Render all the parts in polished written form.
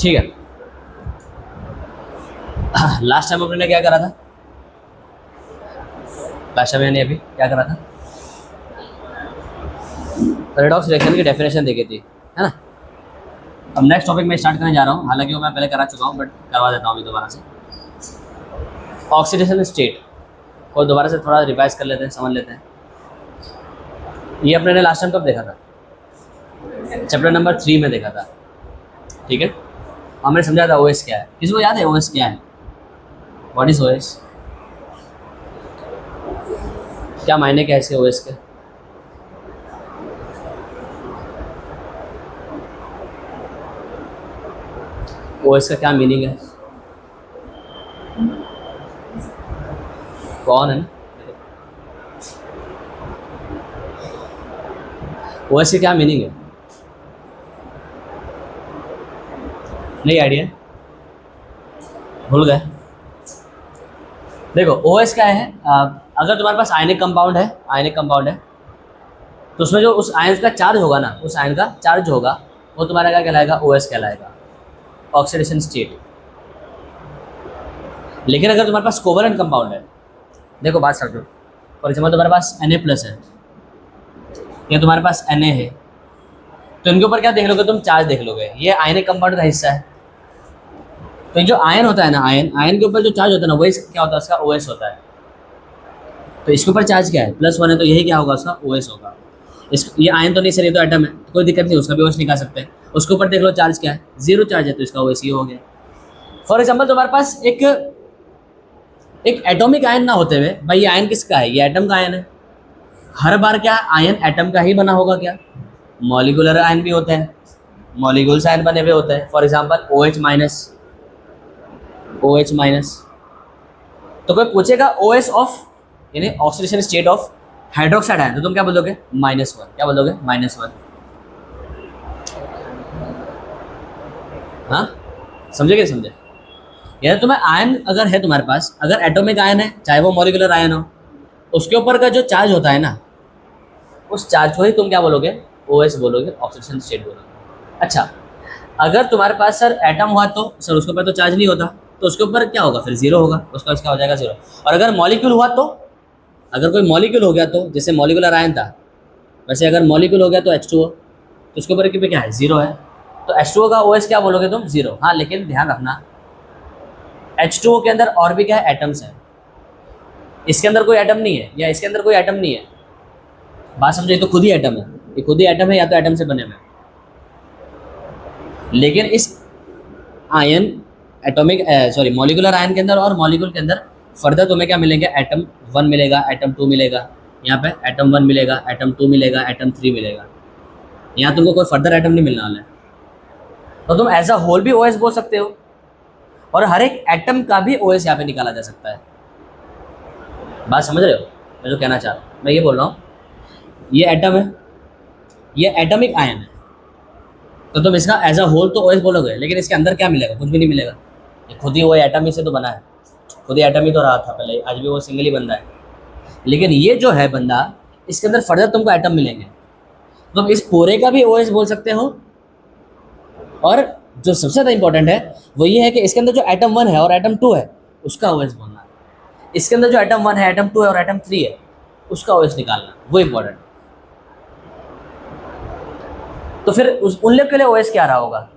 ठीक है। Last time अपने क्या करा था? लास्ट टाइम मैंने अभी क्या करा था? पैराडॉक्स रिएक्शन की डेफिनेशन देखी थी, है ना। अब नेक्स्ट टॉपिक मैं स्टार्ट करने जा रहा हूँ, हालांकि वो मैं पहले करा चुका हूँ बट करवा देता हूँ अभी दोबारा से। ऑक्सीडेशन स्टेट को दोबारा से थोड़ा रिवाइज कर लेते हैं, समझ लेते हैं। ये अपने ने लास्ट टाइम कब देखा था? चैप्टर नंबर 3 में देखा था, ठीक है। हमने समझा था ओएस क्या है। किसी को याद है ओएस क्या है? What is OS? क्या मायने क्या है इसके ओएस के? ओएस का क्या मीनिंग है? कौन है ना? ओएस की क्या मीनिंग है? नहीं आइडिया? भूल गए? देखो ओएस क्या है, अगर तुम्हारे पास आयनिक कंपाउंड है, तो उसमें जो उस आयन का चार्ज होगा ना, उस आयन का चार्ज होगा, वो तुम्हारा क्या कहलाएगा? ओएस कहलाएगा, ऑक्सीडेशन स्टेट। लेकिन अगर तुम्हारे पास कोवलेंट कंपाउंड है, देखो बात समझो, फॉर एग्जाम्पल तुम्हारे पास Na+ है या तुम्हारे पास Na है, तो इनके ऊपर क्या देख लोगे तुम? चार्ज देख लोगे। ये आयनिक कंपाउंड का हिस्सा है, तो जो आयन होता है ना, आयन के ऊपर जो चार्ज होता है ना, वही क्या होता है? उसका ओएस होता है। तो इसके ऊपर चार्ज क्या है? +1 है, तो यही क्या होगा? उसका ओएस होगा। ये आयन तो नहीं सर, ये तो एटम है, तो कोई दिक्कत नहीं, उसका भी ओएस निकाल सकते हैं। उसके ऊपर देख लो चार्ज क्या है, 0 चार्ज है, तो इसका ओएस ये हो गया। फॉर एग्जाम्पल तुम्हारे पास एक एटॉमिक आयन ना होते हुए, भाई ये आयन किसका है? ये एटम का आयन है। हर बार क्या आयन एटम का ही बना होगा क्या? मॉलिक्यूलर आयन भी होते हैं, मॉलिक्यूल्स आयन बने हुए होते हैं। फॉर एग्जाम्पल OH-, तो कोई पूछेगा OS ऑफ यानी oxidation state of hydroxide ion, तो तुम क्या बोलोगे? -1। क्या बोलोगे? -1। हाँ, समझे क्या? समझे? यानी तुम्हें आयन अगर है तुम्हारे पास, अगर एटॉमिक आयन है, चाहे वो मॉलिक्यूलर आयन हो, उसके ऊपर का जो चार्ज होता है ना, उस चार्ज को ही तुम क्या बोलोगे? OS बोलोगे, ऑक्सीडेशन स्टेट बोलोगे। अच्छा, अगर तुम्हारे पास सर एटम हुआ तो सर उसके ऊपर तो चार्ज नहीं होता, तो उसके ऊपर क्या होगा? फिर 0 होगा, उसका हो जाएगा 0। और अगर मॉलिक्यूल हुआ तो, अगर कोई मॉलिक्यूल हो गया तो, जैसे मॉलिक्यूलर आयन था, वैसे अगर मॉलिक्यूल हो गया तो H2O, तो उसके ऊपर क्या है? 0 है, तो H2O का OS क्या बोलोगे तुम? 0। हाँ, लेकिन ध्यान रखना H2O के अंदर और भी क्या है? एटम्स है। इसके अंदर कोई एटम नहीं है, या इसके अंदर कोई एटम नहीं है। बात समझो, ये तो खुद ही एटम है, ये खुद ही एटम है, या तो एटम से बने हुए। लेकिन इस आयन मॉलिक्यूलर आयन के अंदर और मॉलिक्यूल के अंदर फर्दर तुम्हें क्या मिलेंगे? एटम 1 मिलेगा, एटम 2 मिलेगा, यहाँ पे एटम 1 मिलेगा, एटम 2 मिलेगा, एटम 3 मिलेगा। यहाँ तुमको कोई फर्दर एटम नहीं मिलने वाला है, तो तुम एज अ होल भी OS बोल सकते हो, और हर एक एटम का भी OS यहाँ पे निकाला जा सकता है। बात समझ रहे हो मैं जो कहना चाह रहा हूँ? मैं ये बोल रहा हूँ, ये एटम है, ये एटमिक आयन है, तो तुम इसका एज अ होल तो OS बोलोगे, लेकिन इसके अंदर क्या मिलेगा? कुछ भी नहीं मिलेगा। ये खुद ही वो एटम ही से तो बना है, खुद ही एटम ही तो रहा था पहले, आज भी वो सिंगल ही बंदा है। लेकिन ये जो है बंदा, इसके अंदर फर्दर तुमको एटम मिलेंगे, तुम इस पूरे का भी OS बोल सकते हो। और जो सबसे ज़्यादा इंपॉर्टेंट है वो ये है कि इसके अंदर जो एटम 1 है और एटम 2 है, उसका OS बोलना है। इसके अंदर जो एटम 1 है, एटम 2 है और एटम 3 है, उसका OS निकालना, वो इंपॉर्टेंट। तो फिर उन लोग के लिए OS क्या रहा होगा?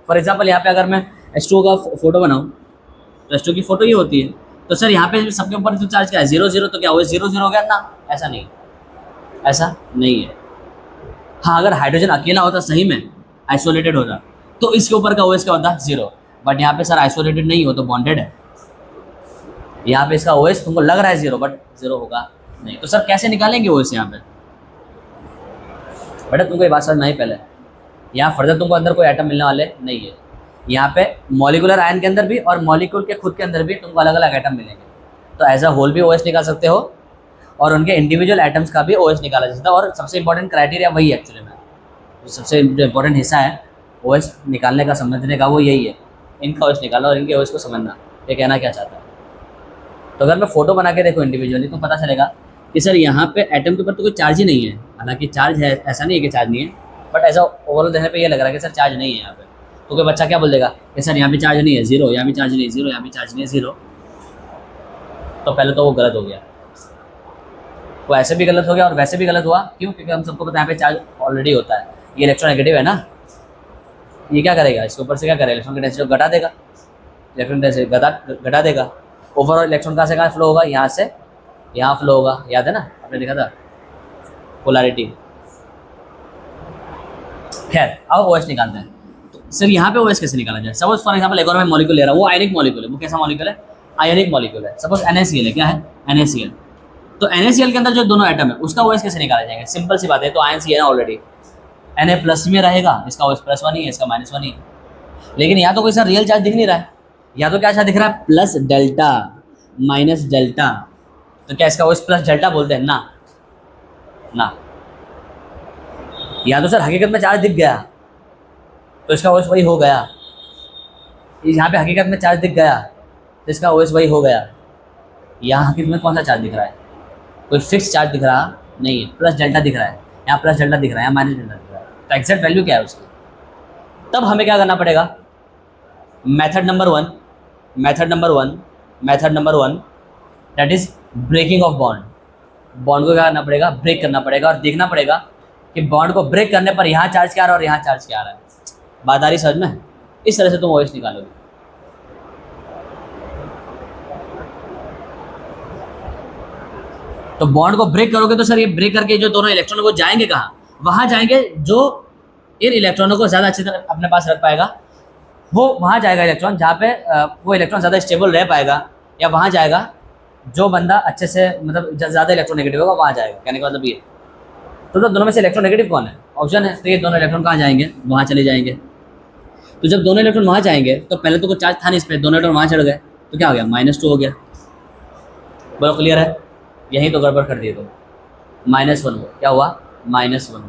फॉर एग्जाम्पल यहाँ पे अगर मैं H2O का फोटो बनाऊँ, तो H2O की फोटो ये होती है, तो सर यहाँ पे सबके ऊपर जो चार्ज क्या है? 0 0, तो क्या OS 0 0 हो गया ना? ऐसा नहीं, ऐसा नहीं है। हाँ, अगर हाइड्रोजन अकेला होता, सही में आइसोलेटेड होता, तो इसके ऊपर का OS क्या होता? 0। बट यहाँ पे सर आइसोलेटेड नहीं हो, तो बॉन्डेड है। यहाँ पे इसका OS तुमको लग रहा है 0, बट 0 होगा नहीं। तो सर कैसे निकालेंगे OS यहाँ पे? बेटा तुमको ये बात समझ नहीं, पहले यहाँ फर्दर तुमको अंदर कोई एटम मिलने वाले नहीं है। यहाँ पे मॉलिक्यूलर आयन के अंदर भी और मॉलिक्यूल के खुद के अंदर भी तुमको अलग अलग एटम मिलेंगे, तो एज अ होल भी OS निकाल सकते हो, और उनके इंडिविजुअल एटम्स का भी OS निकाला जा सकता है। और सबसे इंपॉर्टेंट क्राइटेरिया वही है एक्चुअली में, सबसे जो इंपॉर्टेंट हिस्सा है OS निकालने का, समझने का, वो यही है, इनका OS निकालना और इनके OS को समझना, ये कहना क्या चाहता है। तो अगर मैं फोटो बना के देखो इंडिविजुअली, तो पता चलेगा कि सर यहाँ पे एटम के ऊपर तो कोई चार्ज ही नहीं है। हालांकि चार्ज है, ऐसा नहीं है कि चार्ज नहीं है, बट एज अ ओवरऑल देखने पे ये लग रहा है कि सर चार्ज नहीं है यहाँ पे। तो कोई बच्चा क्या बोल देगा कि सर यहाँ पे चार्ज नहीं है, जीरो, यहाँ भी चार्ज नहीं है, जीरो, यहाँ भी चार्ज नहीं है, जीरो। तो पहले तो वो गलत हो गया, वो ऐसे भी गलत हो गया और वैसे भी गलत हुआ। क्यों? क्योंकि हम सबको पता है यहाँ पे चार्ज ऑलरेडी होता है, ये इलेक्ट्रोनेगेटिव है ना, ये क्या करेगा, इसके ऊपर से क्या करेगा, इलेक्ट्रॉन की डेंसिटी घटा देगा, इलेक्ट्रॉन डेंसिटी घटा देगा। ओवरऑल इलेक्ट्रॉन कहाँ से कहाँ फ्लो होगा, यहाँ से यहाँ फ्लो होगा, याद है ना, आपने देखा था पोलैरिटी। खैर अब OH निकालते हैं। तो सर यहाँ पे OH कैसे निकाला जाए? सपोज फॉर एग्जाम्पल एक और मैं मॉलिक्यूल ले रहा हूँ, वो आयनिक मॉलिक्यूल है। वो कैसा मॉलिक्यूल है? आयनिक मॉलिक्यूल है। सपोज NaCl है, क्या है? NaCl। तो NaCl के अंदर जो दोनों एटम है उसका OH कैसे निकाला जाएगा? सिंपल सी बात है, तो आयन सी है ना ऑलरेडी, Na प्लस में रहेगा, इसका OH प्लस 1 ही है, इसका माइनस 1 ही है। लेकिन यहाँ तो कोई सा रियल चार्ज दिख नहीं रहा है, यहाँ तो क्या चार्ज दिख रहा है, प्लस डेल्टा माइनस डेल्टा। तो क्या इसका OH प्लस डेल्टा बोलते हैं? ना ना, या तो सर हकीकत में चार्ज दिख गया तो इसका OH वही हो गया, यहाँ पे हकीकत में चार्ज दिख गया तो इसका OH वही हो गया। यहाँ हकीकत में कौन सा चार्ज दिख रहा है? कोई फिक्स चार्ज दिख रहा नहीं है, प्लस डेल्टा दिख रहा है, यहाँ प्लस डेल्टा दिख रहा है, यहाँ माइनस डेल्टा दिख रहा है। तो एग्जैक्ट वैल्यू क्या है उसकी? तब हमें क्या करना पड़ेगा? Method number one that is breaking of bond. Bond को क्या करना पड़ेगा? ब्रेक करना पड़ेगा और देखना पड़ेगा कि बॉन्ड को ब्रेक करने पर यहाँ चार्ज क्या आ रहा है और यहाँ चार्ज क्या आ रहा है। बात आ रही समझ में? इस तरह से तुम OH निकालोगे। तो बॉन्ड को ब्रेक करोगे तो सर ये ब्रेक करके जो दोनों इलेक्ट्रॉन वो जाएंगे कहाँ? वहां जाएंगे जो इन इलेक्ट्रॉनों को ज़्यादा अच्छी तरह अपने पास रख पाएगा, वो वहाँ जाएगा इलेक्ट्रॉन जहाँ पे वो इलेक्ट्रॉन ज़्यादा स्टेबल रह पाएगा, या वहाँ जाएगा जो बंदा अच्छे से मतलब ज़्यादा इलेक्ट्रोनेगेटिव होगा वहाँ जाएगा। कहने का मतलब ये, तो दोनों में से इलेक्ट्रोनेगेटिव कौन है? ऑप्शन है। तो ये दोनों इलेक्ट्रॉन कहाँ जाएंगे? वहाँ चले जाएंगे। तो जब दोनों इलेक्ट्रॉन वहाँ जाएंगे तो पहले तो कोई चार्ज था नहीं इस पर, दोनों इलेक्ट्रॉन वहाँ चढ़ गए तो क्या हो गया? -2 हो गया। बोलो क्लियर है? यहीं तो गड़बड़ कर दिए तो -1 हुआ। क्या हुआ? -1 हुआ।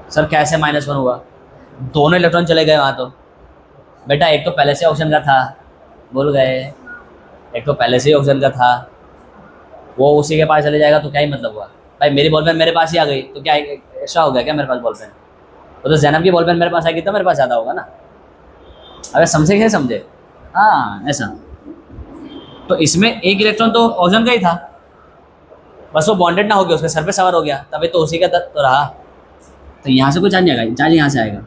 सर कैसे -1 हुआ? दोनों इलेक्ट्रॉन चले गए वहाँ। तो बेटा एक तो पहले से ऑप्शन का था, बोल गए, एक तो पहले से ही ऑप्शन का था, वो उसी के पास चले जाएगा तो क्या ही मतलब हुआ? भाई मेरी बॉल पेन मेरे पास ही आ गई तो क्या एक्स्ट्रा हो गया क्या मेरे पास बॉल पेन? वो तो जैनब की बॉल पेन मेरे पास आएगी तो मेरे पास ज़्यादा होगा ना। अगर समझे क्या समझे? हाँ ऐसा। तो इसमें एक इलेक्ट्रॉन तो ऑक्सीजन का ही था, बस वो बॉन्डेड ना हो गया, उसके सर पे सवार हो गया, तभी तो उसी का तो रहा। तो यहाँ से कोई चार्ज नहीं आएगा, चार्ज यहाँ से आएगा।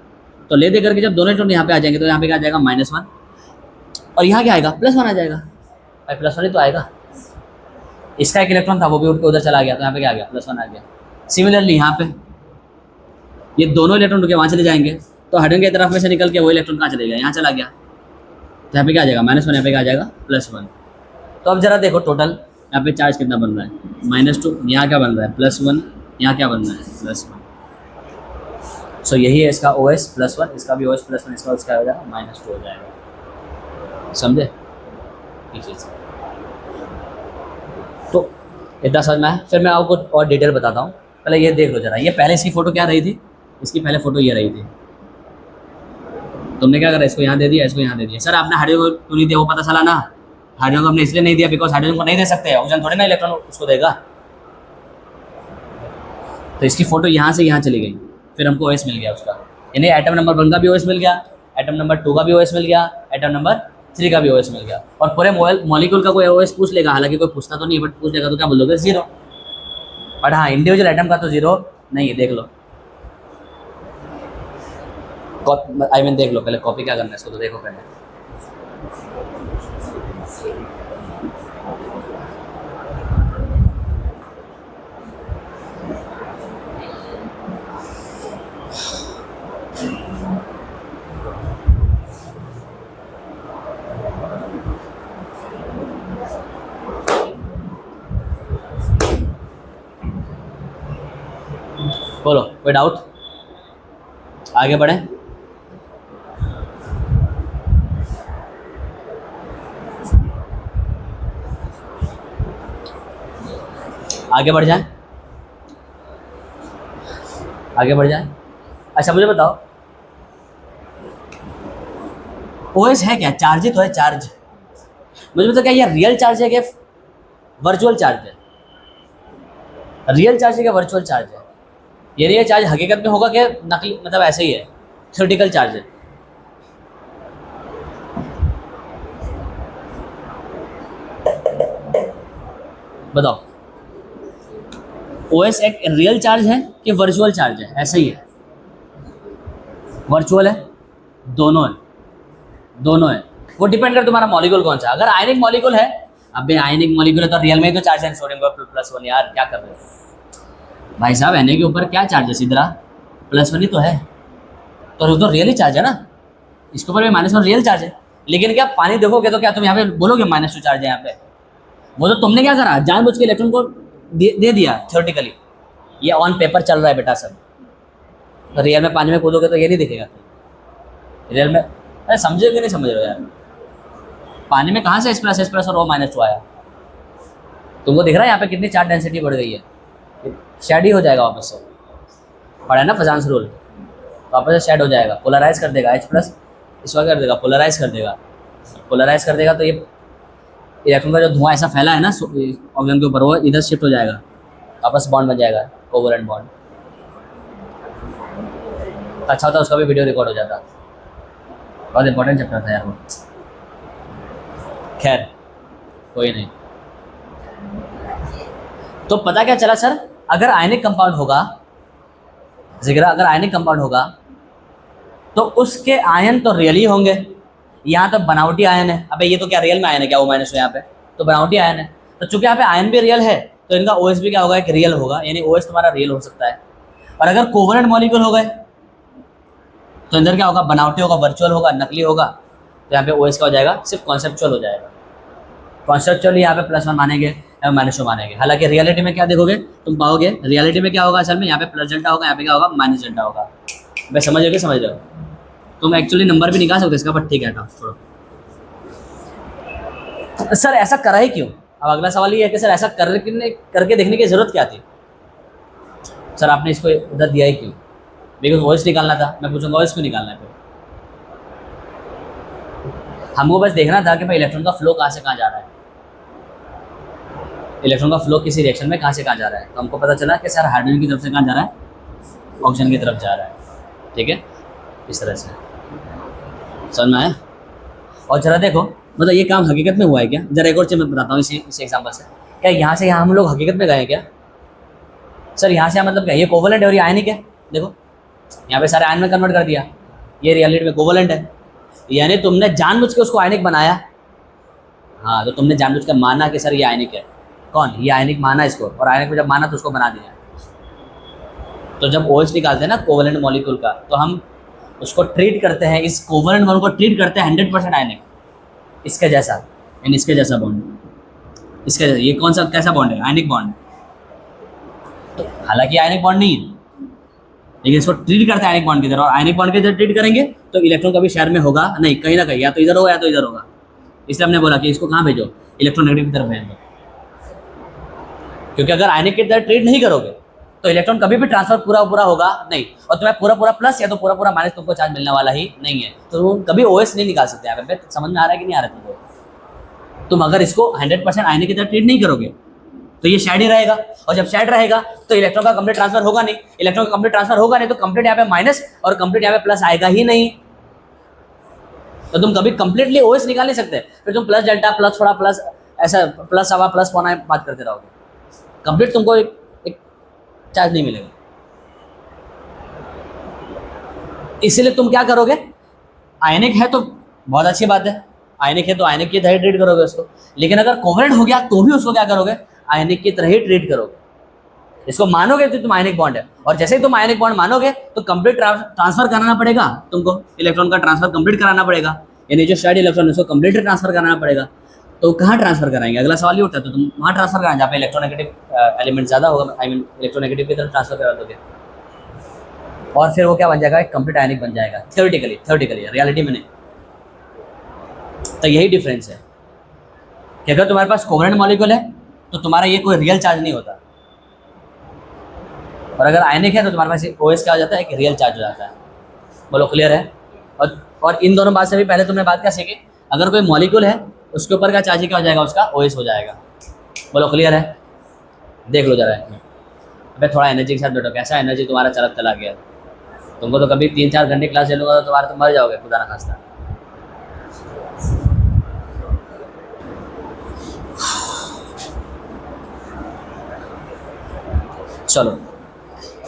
तो ले दे करके जब दोनों इलेक्ट्रॉन यहाँ पे आ जाएंगे तो यहाँ पे क्या आ जाएगा? -1, और यहाँ क्या आएगा? +1 आ जाएगा। भाई +1 ही तो आएगा। इसका एक इलेक्ट्रॉन था वो भी उठ के उधर चला गया तो यहाँ पे क्या आ गया? +1 आ गया। सिमिलरली यहाँ पे ये दोनों इलेक्ट्रॉन रुके वहाँ चले जाएंगे तो हाइड्रोजन की तरफ में से निकल के वो इलेक्ट्रॉन कहाँ चले गया? यहाँ चला गया। तो यहाँ पे क्या आ जाएगा? -1, यहाँ पे क्या आ जाएगा? +1। तो अब जरा देखो टोटल यहाँ पे चार्ज कितना बन रहा है? -2, यहाँ क्या बन रहा है? +1, यहाँ क्या बन रहा है? +1। सो यही है इसका OH +1, इसका भी OH +1, इसका उसका हो जाएगा -2 हो जाएगा। समझे ये चीज़? तो इतना समझ में है। फिर मैं आपको और डिटेल बताता हूँ। पहले ये देख लो जरा, ये पहले इसकी फ़ोटो क्या रही थी? इसकी पहले फ़ोटो ये रही थी। तुमने क्या करा? इसको यहाँ दे दिया, इसको यहाँ दे दिया। सर आपने हाइड्रोजन को नहीं दिया, वो पता चला ना। हाइड्रोजन को हमने इसलिए नहीं दिया बिकॉज हाइड्रोजन को नहीं दे सकते, ऑक्सीजन थोड़े ना इलेक्ट्रॉन उसको देगा। तो इसकी फ़ोटो यहाँ से यहाँ चली गई, फिर हमको OH मिल गया उसका। यानी एटम नंबर 1 का भी OH मिल गया, एटम नंबर 2 का भी OH मिल गया, एटम नंबर 3 का भी OH मिल गया। और पूरे मॉलिक्यूल का कोई OH पूछ लेगा, हालांकि कोई पूछता तो नहीं, बट पूछ लेगा तो क्या बोलोगे? 0। बट हाँ इंडिविजुअल एटम का तो 0 नहीं है। देख लो, आई मीन देख लो पहले, कॉपी क्या करना है इसको तो देखो पहले। बोलो कोई डाउट? आगे बढ़े। आगे बढ़ जाए, आगे बढ़ जाए। अच्छा मुझे बताओ OH है क्या? चार्ज ही तो है, चार्ज। मुझे बताओ क्या ये रियल चार्ज है क्या वर्चुअल चार्ज है? रियल चार्ज है क्या वर्चुअल चार्ज है? ये रियल चार्ज हकीकत में होगा क्या नकली, मतलब ऐसे ही है, थ्योरेटिकल चार्ज है? बताओ, OS एक रियल चार्ज है कि वर्चुअल चार्ज है? ऐसा ही है, वर्चुअल है, दोनों है, दोनों है। वो डिपेंड कर तुम्हारा मॉलिक्यूल कौन सा। अगर आयनिक मॉलिक्यूल है, अबे आयनिक मॉलिक्यूल है तो रियल में ही तो चार्ज है, सोडियम का +1। यार क्या कर रहे हो भाई साहब, Na के ऊपर क्या चार्ज है? सीधा +1 ही तो है, तो वो तो रियल ही चार्ज है ना। इसके ऊपर भी -1 रियल चार्ज है। लेकिन क्या पानी देखोगे तो क्या तुम यहाँ पे बोलोगे -2 चार्ज है यहाँ पे? वो तो तुमने क्या करा, जानबूझ के इलेक्ट्रॉन को दे दिया थ्योरेटिकली। ये ऑन पेपर चल रहा है बेटा सब। तो रियल में पानी में कूदोगे तो ये नहीं दिखेगा रियल में। अरे समझे कि नहीं समझ रहे हो यार? पानी में कहाँ से S+ और O-2 आया? तुमको दिख रहा है यहाँ पे कितनी चार्ज डेंसिटी बढ़ गई है? शेड ही हो जाएगा वापस से। पढ़ा है ना फजांस रूल, वापस से शेड हो जाएगा, पोलराइज कर देगा। H+ इसका कर देगा, पोलराइज कर देगा। पोलराइज कर देगा तो ये इलेक्ट्रॉन का जो धुआं ऐसा फैला है ना ऑक्सीजन के ऊपर, वो इधर शिफ्ट हो जाएगा, वापस बॉन्ड बन जाएगा, कोवलेंट बॉन्ड। अच्छा होता उसका भी वीडियो रिकॉर्ड हो जाता, बहुत इंपॉर्टेंट चैप्टर था यार वो। खैर कोई नहीं। तो पता क्या चला सर, अगर आयनिक कंपाउंड होगा, जिक्र अगर आयनिक कंपाउंड होगा तो उसके आयन तो रियल ही होंगे। यहाँ तो बनावटी आयन है। अबे ये तो क्या रियल में आयन है क्या? O- यहाँ पे तो बनावटी आयन है। तो चूंकि यहाँ पे आयन भी रियल है तो इनका OS भी क्या होगा, एक रियल होगा, यानी OS तुम्हारा रियल हो सकता है। और अगर कोवलेंट मॉलिक्यूल हो गए तो अंदर क्या होगा, बनावटी होगा, वर्चुअल होगा, नकली होगा। तो यहाँ पे OS का हो जाएगा, सिर्फ कॉन्सेप्चुअल हो जाएगा। कॉन्सेप्चुअली यहाँ पे +1 मानेंगे या -2 मानेंगे। हालांकि रियलिटी में क्या देखोगे, तुम पाओगे रियलिटी में क्या होगा, असल में यहाँ पे प्लस डेल्टा होगा, यहाँ पे क्या होगा, माइनस डेल्टा होगा। भाई समझ रहे हो? समझ रहे हो? तुम एक्चुअली नंबर भी निकाल सकते हो इसका, बट ठीक है छोड़ो। सर ऐसा करा ही क्यों? अब अगला सवाल ये है कि सर ऐसा करके देखने की जरूरत क्या थी? सर आपने इसको उधर दिया ही क्यों? बिकॉज OS निकालना था। मैं पूछूंगा OS क्यों निकालना है? हमको बस देखना था कि भाई इलेक्ट्रॉन का फ्लो कहाँ से कहाँ जा रहा है, इलेक्ट्रॉन का फ्लो किसी रिएक्शन में कहाँ से कहाँ जा रहा है। तो हमको पता चला कि सर हाइड्रोजन की तरफ से कहाँ जा रहा है, ऑक्सीजन की तरफ जा रहा है। ठीक है, इस तरह से समझ में आया? और जरा देखो, मतलब ये काम हकीकत में हुआ है क्या? जरा एक और चीज़ मैं बताता हूँ इसी एग्जाम्पल से। क्या यहाँ से यहाँ हम लोग हकीकत में गए हैं क्या? सर यहाँ से मतलब क्या, ये कोवलेंट है और ये आयनिक है। देखो यहाँ पे सारे आयन में कन्वर्ट कर दिया, ये रियलिटी में कोवलेंट है। यानी तुमने जानबूझ के उसको आयनिक बनाया। हाँ, तो तुमने जानबूझ के माना कि सर ये आयनिक है। कौन? ये आयनिक माना इसको, और आयनिक को जब माना तो उसको बना दिया। तो जब OH निकालते हैं ना कोवलेंट मॉलिक्यूल का, तो हम उसको ट्रीट करते हैं, इस कोवलेंट मॉलिक्यूल को ट्रीट करते हैं 100% आयनिक, इसके जैसा, यानी इसके जैसा बॉन्ड, इसके जैसा। ये कौन सा कैसा बॉन्ड है? Ionic bond. तो हालांकि आयनिक बॉन्ड नहीं है, लेकिन इसको ट्रीट करते हैं आयनिक बॉन्ड की तरह। और आयनिक बॉन्ड की तरह ट्रीट करेंगे तो इलेक्ट्रॉन कभी शेयर में होगा नहीं, कहीं ना कहीं, या तो इधर होगा या तो इधर होगा। इसलिए हमने बोला कि इसको कहाँ भेजो, इलेक्ट्रोनेगेटिव की तरफ भेज दो। क्योंकि अगर आयनिक की तरह ट्रीट नहीं करोगे तो इलेक्ट्रॉन कभी भी ट्रांसफर पूरा होगा नहीं, और तुम्हें पूरा प्लस या तो पूरा माइनस तुमको चार्ज मिलने वाला ही नहीं है। तो तुम कभी OS नहीं निकाल सकते। यहाँ पे समझ में आ रहा है कि नहीं आ रहा तुमको? तुम अगर इसको 100% आयनिक की तरह ट्रीट नहीं करोगे तो ये शेड ही रहेगा, और जब शेड रहेगा तो इलेक्ट्रॉन का कंप्लीट ट्रांसफर होगा नहीं। इलेक्ट्रॉन का कंप्लीट ट्रांसफर होगा नहीं तो कंप्लीट यहाँ पे माइनस और कंप्लीट यहाँ पे प्लस आएगा ही नहीं। तो तुम कभी कंप्लीटली OS निकाल नहीं सकते। फिर तुम प्लस डेल्टा प्लस थोड़ा प्लस ऐसा प्लस सवा प्लस पौना बात करते रहोगे, कंप्लीट तुमको एक चार्ज नहीं मिलेगा। इसीलिए तुम क्या करोगे, आयनिक है तो बहुत अच्छी बात है, आयनिक है तो आयनिक की तरह ही ट्रीट करोगे उसको। लेकिन अगर कोवलेंट हो गया तो भी उसको क्या करोगे, आयनिक की तरह ही ट्रीट करोगे। इसको मानोगे तो तुम आयनिक बॉन्ड है, और जैसे ही तुम आयनिक बॉन्ड मानोगे तो कंप्लीट ट्रांसफर कराना पड़ेगा तुमको, इलेक्ट्रॉन का ट्रांसफर कंप्लीट कराना पड़ेगा। यानी जो शेड इलेक्ट्रॉन है उसको कंप्लीट ट्रांसफर कराना पड़ेगा। तो कहाँ ट्रांसफर कराएंगे? अगला सवाल ये उठता है, तो तुम वहाँ ट्रांसफर कराएंगे जहाँ पे इलेक्ट्रोनेगेटिव एलिमेंट ज़्यादा होगा, आई मीन इलेक्ट्रोनेगेटिव की तरफ ट्रांसफर करा दोगे, और फिर वो क्या बन जाएगा, एक कंप्लीट आयनिक बन जाएगा। थ्योरेटिकली, रियलिटी में नहीं। तो यही डिफरेंस है कि अगर तुम्हारे पास कोवलेंट मॉलिक्यूल है तो तुम्हारा ये कोई रियल चार्ज नहीं होता, और अगर आयनिक है तो तुम्हारे पास OS क्या हो जाता है, एक रियल चार्ज हो जाता है। बोलो क्लियर है? और इन दोनों बात से भी पहले तुमने बात क्या सीखी, अगर कोई मॉलिक्यूल है उसके ऊपर का चार्ज क्या हो जाएगा, उसका OS हो जाएगा। बोलो क्लियर है? देख लो जरा। अबे थोड़ा एनर्जी के साथ बैठो, कैसा एनर्जी तुम्हारा चला गया। तुमको तो कभी 3-4 घंटे क्लास ले लूँगा तो तुम्हारा तो मर जाओगे खुदा ना खास्ता। चलो,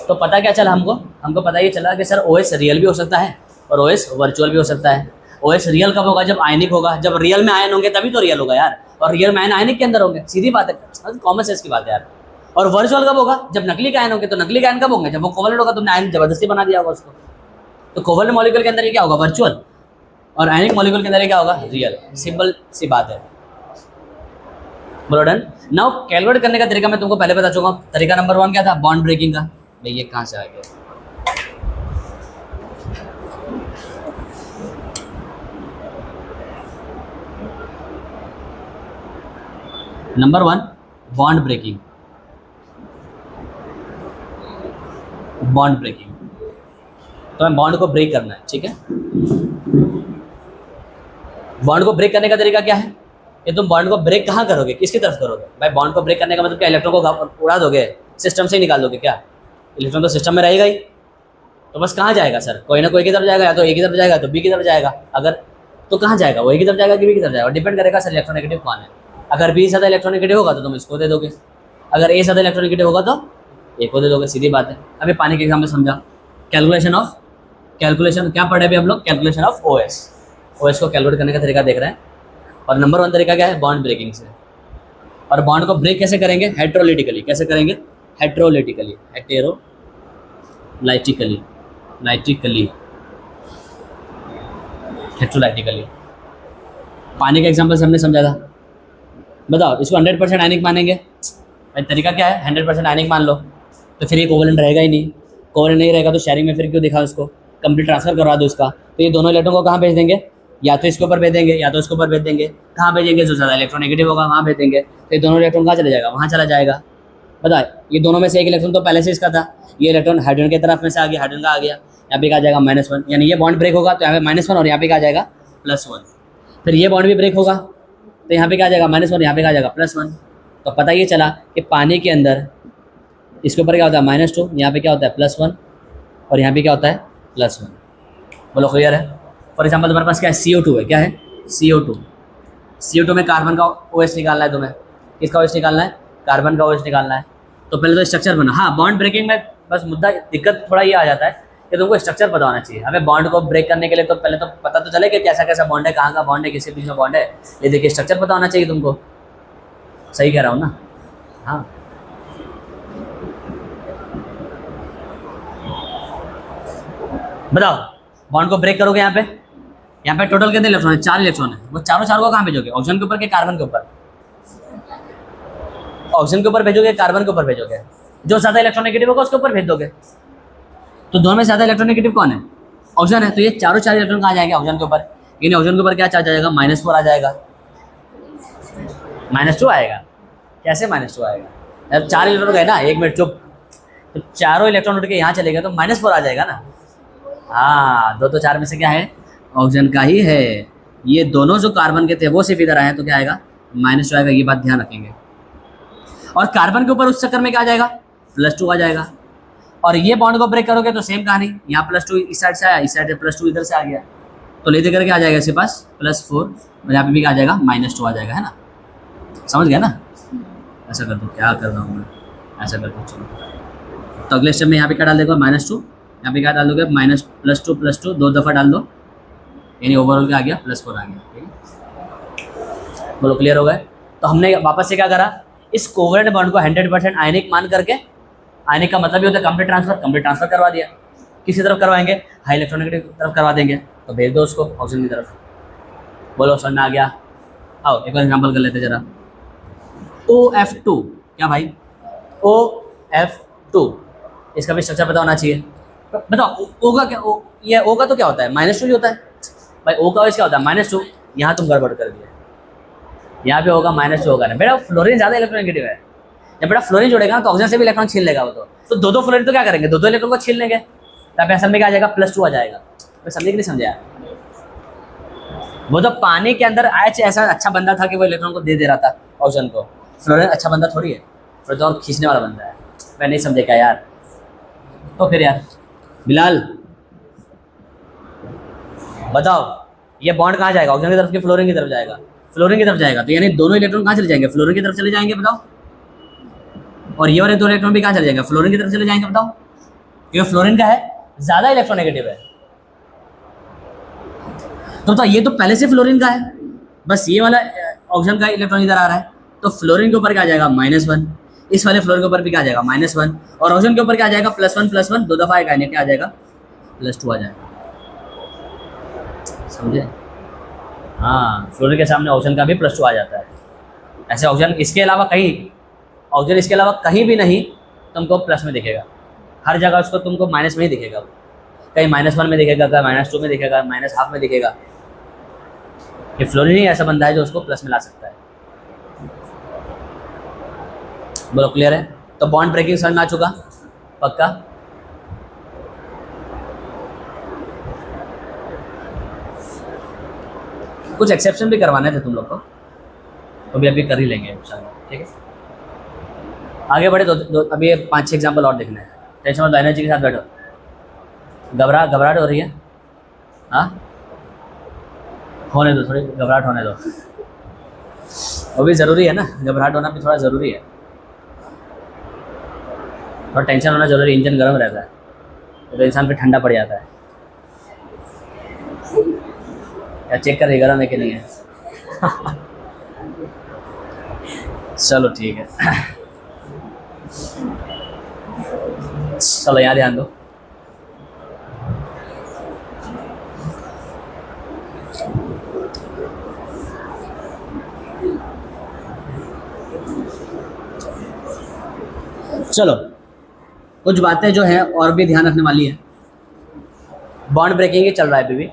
तो पता क्या चला हमको? हमको पता ये चला कि सर ओएस रियल भी हो सकता है और ओएस वर्चुअल भी हो सकता है। ओएस रियल कब होगा? जब आयनिक होगा। जब रियल में आयन होंगे तभी तो रियल होगा यार, और रियल में आयन आयनिक के अंदर होंगे, सीधी बात है, कॉमन सेंस की बात है यार। और वर्चुअल कब होगा? जब नकली का आयन होंगे। तो नकली का आयन कब होंगे? जब वो कोवलेंट होगा, तुमने आयन जबरदस्ती बना दिया होगा उसको। तो कोवलेंट मॉलिक्यूल के अंदर ये क्या होगा? वर्चुअल। और आयनिक मॉलिक्यूल के अंदर ये क्या होगा? रियल। सिंपल सी बात है। बोलो डन। नाउ कैलकुलेट करने का तरीका मैं तुमको पहले बता चुका हूँ। तरीका नंबर 1 क्या था? बॉन्ड ब्रेकिंग का। भाई ये कहाँ से आ गया? Number 1 bond breaking. Bond breaking तो मैं बॉन्ड को ब्रेक करना है, ठीक है। बॉन्ड को ब्रेक करने का तरीका क्या है? कि तुम बॉन्ड को ब्रेक कहाँ करोगे? किसकी तरफ करोगे? भाई बॉन्ड को ब्रेक करने का मतलब क्या? इलेक्ट्रॉन को उड़ा दोगे, सिस्टम से ही निकाल दोगे क्या? इलेक्ट्रॉन तो सिस्टम में रहेगा ही, तो बस कहाँ जाएगा सर? कोई ना कोई की तरफ जाएगा, या तो ए की तरफ जाएगा तो बी की तरफ जाएगा। अगर तो कहाँ जाएगा? वो ए की तरफ जाएगा कि बी की तरफ जाएगा? डिपेंड करेगा सर इलेक्ट्रोनेगेटिव कौन है। अगर बी ज़्यादा इलेक्ट्रोनेगेटिव होगा तो तुम इसको दे दोगे, अगर ए ज़्यादा इलेक्ट्रोनेगेटिव होगा तो ए को दे दोगे, सीधी बात है। अभी पानी के एग्जाम में समझा। कैलकुलेशन क्या पढ़े अभी हम लोग? Calculation of OS. ओएस को कैलकुलेट करने का तरीका देख रहे हैं। और नंबर 1 तरीका क्या है? बॉन्ड ब्रेकिंग से। और बॉन्ड को ब्रेक कैसे करेंगे? हेट्रोलिटिकली। कैसे करेंगे? हेट्रोलिटिकली। हेट्रोलाइटिकली। हेट्रोलाइटिकली। पानी का एग्जाम्पल से हमने समझा था। बताओ इसको 100% आयनिक मानेंगे? भाई तरीका क्या है? 100% आयनिक मान लो, तो फिर ये कोवलेंट रहेगा ही नहीं। कोवलेंट नहीं रहेगा तो शेयरिंग में फिर क्यों दिखा? उसको कंप्लीट ट्रांसफर करवा दो उसका। तो ये दोनों इलेक्ट्रॉन को कहाँ भेज देंगे? या तो इसके ऊपर भेज देंगे या तो इसके ऊपर भेज देंगे। कहाँ भेजेंगे? जो ज़्यादा इलेक्ट्रोनेगेटिव होगा वहाँ भेज देंगे। तो ये दोनों इलेक्ट्रॉन कहाँ चले जाएगा? वहाँ चला जाएगा। बताए ये दोनों में से एक इलेक्ट्रॉन तो पहले से इसका था। ये इलेक्ट्रॉन हाइड्रोजन की तरफ में से आ गया, हाइड्रोजन का आ गया, यहाँ पे आ जाएगा -1। यानी ये बॉन्ड ब्रेक होगा तो यहाँ पे -1 और यहाँ पे आ जाएगा +1। फिर ये बॉन्ड भी ब्रेक होगा तो यहाँ पे क्या आ जाएगा? -1, यहाँ पे आ जाएगा +1। तो पता ये चला कि पानी के अंदर इसके ऊपर क्या होता है? -2, यहाँ पे क्या होता है? +1, और यहाँ पे क्या होता है? +1। बोलो क्लियर है? फॉर एग्जाम्पल तुम्हारे पास क्या है? CO2 है। क्या है? CO2 में कार्बन का OH निकालना है तुम्हें। किसका OH निकालना है? कार्बन का OH निकालना है। तो पहले तो स्ट्रक्चर बना। हाँ, बॉन्ड ब्रेकिंग में बस मुद्दा दिक्कत थोड़ा ये आ जाता है कि तुमको स्ट्रक्चर पता होना चाहिए। हमें बॉन्ड को ब्रेक करने के लिए तो पहले तो पता तो चले कि कैसा कैसा बॉन्ड है, कहाँ का बॉन्ड है, किसके बीच में बॉन्ड है। ये देखिए स्ट्रक्चर पता होना चाहिए तुमको। सही कह रहा हूँ ना? हाँ, बताओ बॉन्ड को ब्रेक करोगे यहाँ पे टोटल कितने इलेक्ट्रॉन है? 4 इलेक्ट्रॉन है। वो चारों को कहाँ भेजोगे? ऑक्सीजन के ऊपर के कार्बन के ऊपर? ऑक्सीजन के ऊपर भेजोगे, कार्बन के ऊपर भेजोगे? जो ज़्यादा इलेक्ट्रोनेगेटिव होगा उसके ऊपर भेज दोगे। तो दोनों में ज़्यादा इलेक्ट्रोनेगेटिव कौन है? ऑक्सीजन है। तो ये चारों 4 इलेक्ट्रॉन कहाँ जाएंगे? ऑक्सीजन के ऊपर। यानी ऑक्सीजन के ऊपर क्या चार्ज आएगा? -4 आ जाएगा। -2 आएगा। कैसे -2 आएगा? जब 4 इलेक्ट्रॉन गए ना, 1 मिनट चुप, तो चारों इलेक्ट्रॉन उठ के यहाँ चले गए तो -4 आ जाएगा ना। हाँ, 2 तो 4 में से क्या है? ऑक्सीजन का ही है। ये दोनों जो कार्बन के थे वो सिर्फ इधर आए तो क्या आएगा? -2 आएगा। ये बात ध्यान रखेंगे। और कार्बन के ऊपर उस चक्कर में क्या आ जाएगा? +2 आ जाएगा। और ये बॉन्ड को ब्रेक करोगे तो सेम कहानी, यहाँ +2 इस साइड से आया, इस साइड से +2 इधर से आ गया, तो लेते करके आ जाएगा इसके पास +4, और यहाँ पे भी आ जाएगा -2 आ जाएगा, है ना? समझ गया ना? ऐसा कर दो, क्या कर रहा हूँ मैं, ऐसा कर दो। चलो तो अगले स्टेप में यहाँ पे क्या डाल देगा? -2। यहाँ पे क्या डाल दोगे? +2 2 दफ़ा डाल दो, यानी ओवरऑल क्या आ गया? +4 आ गया। ठीक है, बोलो क्लियर हो गए? तो हमने वापस से क्या करा? इस कोवलेंट बॉन्ड को 100% आयनिक मान करके, आयनिक का मतलब ये होता है कंप्लीट ट्रांसफर करवा दिया। किसी तरफ करवाएंगे? हाई इलेक्ट्रोनेगेटिव तरफ करवा देंगे। तो भेज दो उसको ऑक्सीजन की तरफ। बोलो समझ में आ गया? आओ एक और एग्जाम्पल कर लेते जरा। OF2। क्या भाई? OF2, इसका भी स्ट्रक्चर पता होना चाहिए। तो बताओ O का क्या? ये O का तो क्या होता है? -2 ही होता है भाई। O का क्या होता है? -2। यहाँ तुम गड़बड़ कर दिया, यहाँ पे होगा -2 होगा ना बेटा। फ्लोरीन ज़्यादा इलेक्ट्रोनेगेटिव है। जब बेटा फ्लोरीन जोड़ेगा ना तो ऑक्सीजन से भी इलेक्ट्रॉन छीन लेगा वो। तो दो फ्लोरीन तो क्या करेंगे? 2 इलेक्ट्रॉन को छीन लेंगे। तब असल में क्या आ जाएगा? +2 आ जाएगा। तो समझे कि नहीं समझे? वो तो पानी के अंदर ऐसा अच्छा बंदा था कि वो इलेक्ट्रॉन को दे रहा था ऑक्सीजन को। फ्लोरीन अच्छा बंदा थोड़ी है, फिर तो और खींचने वाला बंदा है। मैं नहीं समझे क्या यार? तो फिर यार बिलाल बताओ, ये बॉन्ड कहाँ जाएगा? ऑक्सीजन की तरफ कि फ्लोरीन की तरफ जाएगा? फ्लोरीन की तरफ जाएगा। तो यानी दोनों इलेक्ट्रॉन कहाँ चले जाएंगे? फ्लोरीन की तरफ चले जाएंगे। बताओ और ये वाले दो इलेक्ट्रॉन भी कहाँ चले जाएंगे, फ्लोरीन की तरफ चले जाएंगे, बताओ, क्योंकि फ्लोरीन का है ज्यादा इलेक्ट्रोनेगेटिव है। तो बताओ ये तो पहले से फ्लोरीन का है, बस ये वाला ऑक्सीजन का इलेक्ट्रॉन इधर आ रहा है, तो फ्लोरीन के ऊपर क्या आ जाएगा -1, इस वाले फ्लोरीन के ऊपर भी क्या आ जाएगा -1, और ऑक्सीजन के ऊपर क्या आ जाएगा +1 दो दफा आएगा, क्या आ जाएगा +2 आ जाएगा, समझे। हाँ, फ्लोरीन के सामने ऑक्सीजन का भी +2 आ जाता है। ऐसे ऑक्सीजन इसके अलावा कहीं, ऑक्सीजन इसके अलावा कहीं भी नहीं तुमको प्लस में दिखेगा, हर जगह उसको तुमको माइनस में ही दिखेगा, कहीं -1 में दिखेगा, कहीं -2 में दिखेगा, -1/2 में दिखेगा। ये फ्लोरीन ही ऐसा बंदा है जो उसको प्लस में ला सकता है। बोलो क्लियर है। तो बॉन्ड ब्रेकिंग समझ में आ चुका, पक्का। कुछ एक्सेप्शन भी करवाने थे तुम लोग को, तो अभी कर ही लेंगे इंशाल्लाह, ठीक है। आगे बढ़े तो अभी 5-6 एग्जाम्पल और देखने हैं। टेंशन मत लो, एनर्जी के साथ बैठो। घबराहट हो रही है, हाँ होने दो, थोड़ी घबराहट होने दो, वो भी ज़रूरी है ना, घबराहट होना भी थोड़ा ज़रूरी है, थोड़ा टेंशन होना ज़रूरी, इंजन गर्म रहता है तो इंसान पे ठंडा पड़ जाता है। या चेक कर रही गर्म है कि नहीं है चलो ठीक है चलो यहाँ ध्यान दो। चलो कुछ बातें जो है और भी ध्यान रखने वाली है, बॉन्ड ब्रेकिंग ही चल रहा है अभी भी,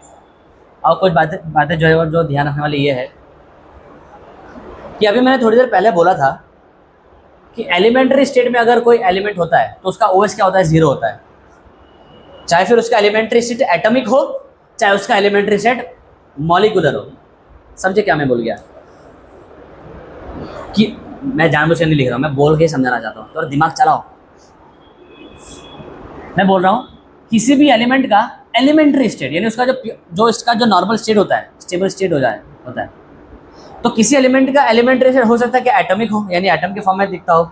और कुछ बातें जो है और जो ध्यान रखने वाली ये है कि अभी मैंने थोड़ी देर पहले बोला था कि एलिमेंट्री स्टेट में अगर कोई एलिमेंट होता है तो उसका OS क्या होता है, 0 होता है, चाहे फिर उसका एलिमेंट्री स्टेट एटॉमिक हो, चाहे उसका एलिमेंट्री स्टेट मॉलिक्यूलर हो। समझे क्या मैं बोल गया, कि मैं जानबूझ कर नहीं लिख रहा हूँ, मैं बोल के समझाना चाहता हूँ, तो दिमाग चलाओ। मैं बोल रहा हूँ किसी भी एलिमेंट का एलिमेंट्री स्टेट यानी उसका जो इसका जो नॉर्मल स्टेट होता है, स्टेबल स्टेट होता है, तो किसी एलिमेंट का एलिमेंट्री स्टेट हो सकता है कि एटॉमिक हो यानी एटम के फॉर्म में दिखता हो,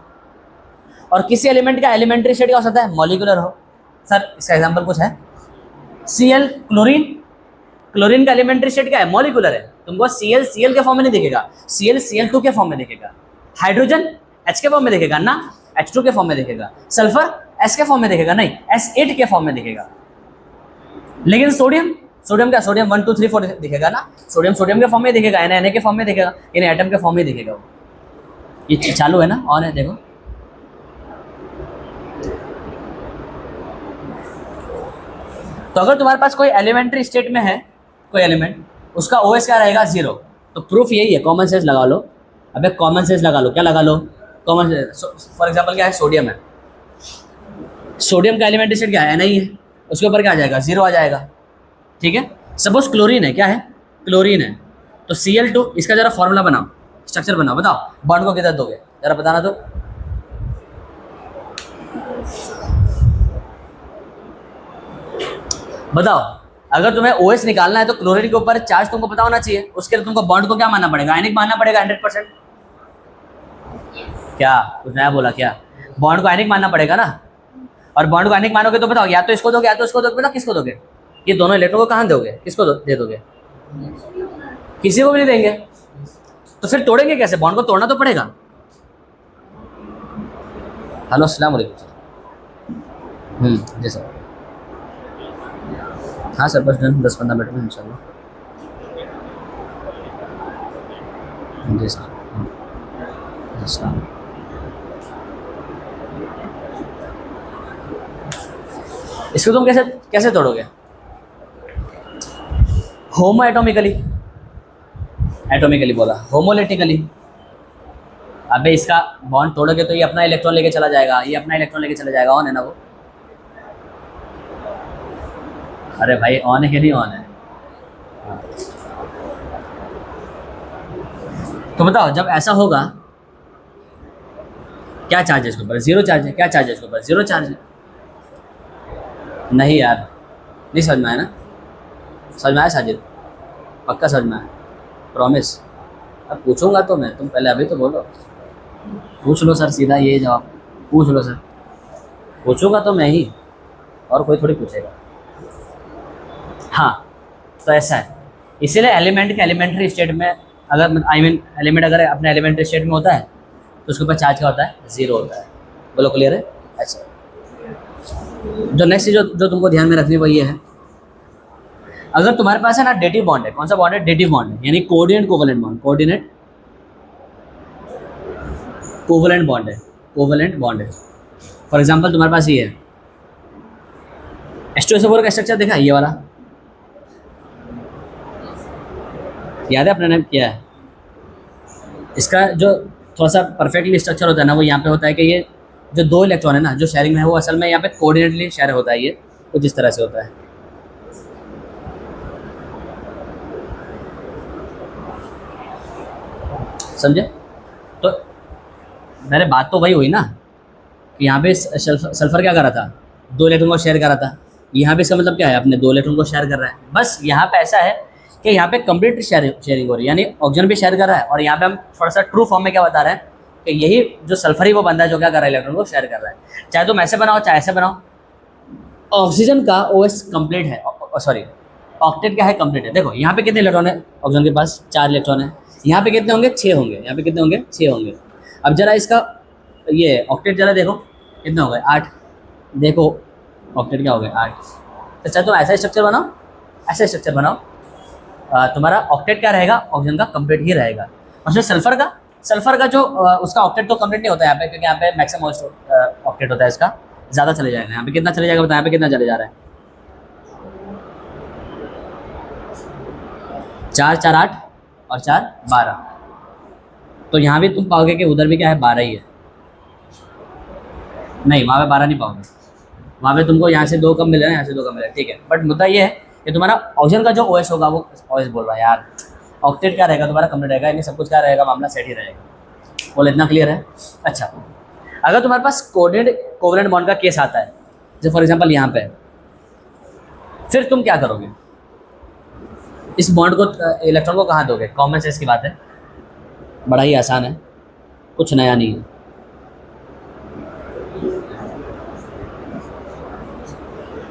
और किसी एलिमेंट का एलिमेंट्री स्टेट क्या हो सकता है, मॉलिक्यूलर हो। सर इसका एग्जांपल कुछ है, Cl क्लोरीन, क्लोरीन का एलिमेंट्री स्टेट क्या है, मॉलिक्यूलर है, तुमको Cl के फॉर्म में नहीं दिखेगा, Cl2 के फॉर्म में दिखेगा, हाइड्रोजन H के फॉर्म में दिखेगा ना, H2 के फॉर्म में दिखेगा, सल्फर S के फॉर्म में दिखेगा नहीं, S8 के फॉर्म में दिखेगा। लेकिन सोडियम क्या, सोडियम 1 2 3 4 दिखेगा ना, सोडियम के फॉर्म में दिखेगा, Na के फॉर्म में दिखेगा, यानी एटम के फॉर्म में दिखेगा वो। ये चालू है ना, ऑन है, देखो। तो अगर तुम्हारे पास कोई एलिमेंट्री स्टेट में है कोई एलिमेंट, उसका OS क्या रहेगा, 0। तो प्रूफ यही है, कॉमन सेंस लगा लो। अबे कॉमन सेंस लगा लो, क्या लगा लो, कॉमन सेंस। फॉर एग्जांपल क्या है, सोडियम है, सोडियम का एलिमेंट्री स्टेट क्या है, Na है, उसके ऊपर क्या आ जाएगा, 0 आ जाएगा, ठीक है। सपोज क्लोरीन है, क्या है, क्लोरीन है, तो Cl2, इसका जरा फॉर्मूला बनाओ, स्ट्रक्चर बनाओ, बताओ बॉन्ड को किधर दोगे, जरा बताना तो। बताओ, अगर तुम्हें OS निकालना है तो क्लोरीन के ऊपर चार्ज तुमको पता होना चाहिए, उसके लिए तुमको बॉन्ड को क्या मानना पड़ेगा, आयनिक मानना पड़ेगा 100%। क्या कुछ नया बोला क्या, बॉन्ड को आयनिक मानना पड़ेगा ना, और बॉन्ड को आयनिक मानोगे तो बताओ या तो इसको दोगे या तो इसको दोगे, बताओ किसको दोगे, ये दोनों इलेक्ट्रॉन को कहाँ दोगे, किसको दे दोगे, किसी को भी नहीं देंगे। तो फिर तोड़ेंगे कैसे, बॉन्ड को तोड़ना तो पड़ेगा। हेलो अस्सलाम वालेकुम सर। जी सर, हाँ सर, बस 10-15 मिनट में इंशाल्लाह। जी सर, इसको तुम कैसे तोड़ोगे, होमो एटॉमिकली बोला, होमोलिटिकली। अबे इसका बॉन्ड तोड़ोगे तो ये अपना इलेक्ट्रॉन लेके चला जाएगा, ये अपना इलेक्ट्रॉन लेके चला जाएगा, ऑन है ना वो। अरे भाई ऑन है कि नहीं ऑन है। तो बताओ जब ऐसा होगा क्या चार्ज है इसके ऊपर, 0 चार्ज है। क्या चार्ज है इसके ऊपर, 0 चार्ज है। नहीं यार, नहीं समझ में आया ना, समझ में आया साजिद, पक्का समझ में आया, प्रॉमिस। अब पूछूंगा तो मैं, तुम पहले अभी तो बोलो, पूछ लो सर सीधा ये जवाब। पूछ लो सर। पूछूंगा तो मैं ही, और कोई थोड़ी पूछेगा। हाँ, तो ऐसा है। इसीलिए एलिमेंट के एलिमेंट्री स्टेट में, अगर आई मीन एलिमेंट अगर अपने एलिमेंट्री स्टेट में होता है तो उसके ऊपर चार्ज क्या होता है, जीरो होता है। बोलो क्लियर है? अच्छा, जो नेक्स्ट जो जो तुमको ध्यान में रखनी वही है, अगर तुम्हारे पास है ना डेटिव बॉन्ड है, कौन सा बॉन्ड है, डेटिव बॉन्ड है, यानी coordinate covalent bond, coordinate covalent bond है, कोवलेंट बॉन्ड है। फॉर एग्जांपल तुम्हारे पास ये है H2SO4 का स्ट्रक्चर देखा है, ये वाला याद है, अपने ने किया है। इसका जो थोड़ा सा परफेक्टली स्ट्रक्चर होता है ना, वो यहाँ पे होता है कि ये जो दो इलेक्ट्रॉन है ना जो शेयरिंग में है, वो असल में यहाँ पे कोऑर्डिनेटली शेयर होता है। ये कुछ इस तरह से होता है। समझे? तो मेरे बात तो वही हुई ना कि यहाँ पे सल्फर क्या कर रहा था, दो इलेक्ट्रॉन को शेयर कर रहा था। यहाँ पे इसका मतलब क्या है, अपने दो इलेक्ट्रॉन को शेयर कर रहा है। बस यहाँ पे ऐसा है कि यहाँ पे कंप्लीट शेयरिंग हो रही है, यानी ऑक्सीजन भी शेयर कर रहा है, और यहाँ पे हम थोड़ा सा ट्रू फॉर्म में क्या बता रहे हैं कि यही जो सल्फर ही वो बंदा है जो क्या कर रहा है, इलेक्ट्रॉन को शेयर कर रहा है। चाहे तुम ऐसे बनाओ चाहे ऐसे बनाओ, ऑक्सीजन का OS कंप्लीट है, सॉरी ऑक्टेट क्या है, कंप्लीट है। देखो यहाँ पे कितने इलेक्ट्रॉन है, ऑक्सीजन के पास 4 इलेक्ट्रॉन है। यहाँ पे कितने होंगे, 6 होंगे। यहाँ पे कितने होंगे, 6 होंगे। अब जरा इसका ये ऑक्टेट जरा देखो कितने हो गए, 8। देखो ऑक्टेट क्या हो गए, 8। तो चाहे तुम ऐसा स्ट्रक्चर बनाओ, ऐसा स्ट्रक्चर बनाओ, तुम्हारा ऑक्टेट क्या रहेगा, ऑक्सीजन का कंप्लीट ही रहेगा। और जो सल्फर का जो उसका ऑक्टेट तो कंप्लीट नहीं होता है यहाँ पे, क्योंकि यहाँ पे मैक्सिमम ऑक्टेट होता है इसका, ज़्यादा चले जाएगा। यहाँ पे कितना चले जाएगा बताओ, यहाँ पे कितना चले जा रहा है, 4 4 8 और 4 12। तो यहाँ भी तुम पाओगे कि उधर भी क्या है, 12 ही है। नहीं, वहाँ पे 12 नहीं पाओगे, वहाँ पे तुमको यहाँ से 2 कम मिलेगा, यहाँ से 2 कम मिलेगा, ठीक है। बट मुद्दा ये है कि तुम्हारा ऑक्सीजन का जो OS होगा, वो OS बोल रहा है यार, ऑक्टेट क्या रहेगा तुम्हारा, कंप्लीट रहेगा, यानी सब कुछ क्या रहेगा, मामला सेट ही रहेगा। बोल, इतना क्लियर है? अच्छा, अगर तुम्हारे पास कोवलेंट बॉन्ड का केस आता है, जो फॉर एग्जांपल यहाँ पे, फिर तुम क्या करोगे, इस बॉन्ड को, इलेक्ट्रॉन को कहाँ दोगे? कॉमन सेंस की बात है, बड़ा ही आसान है, कुछ नया नहीं है।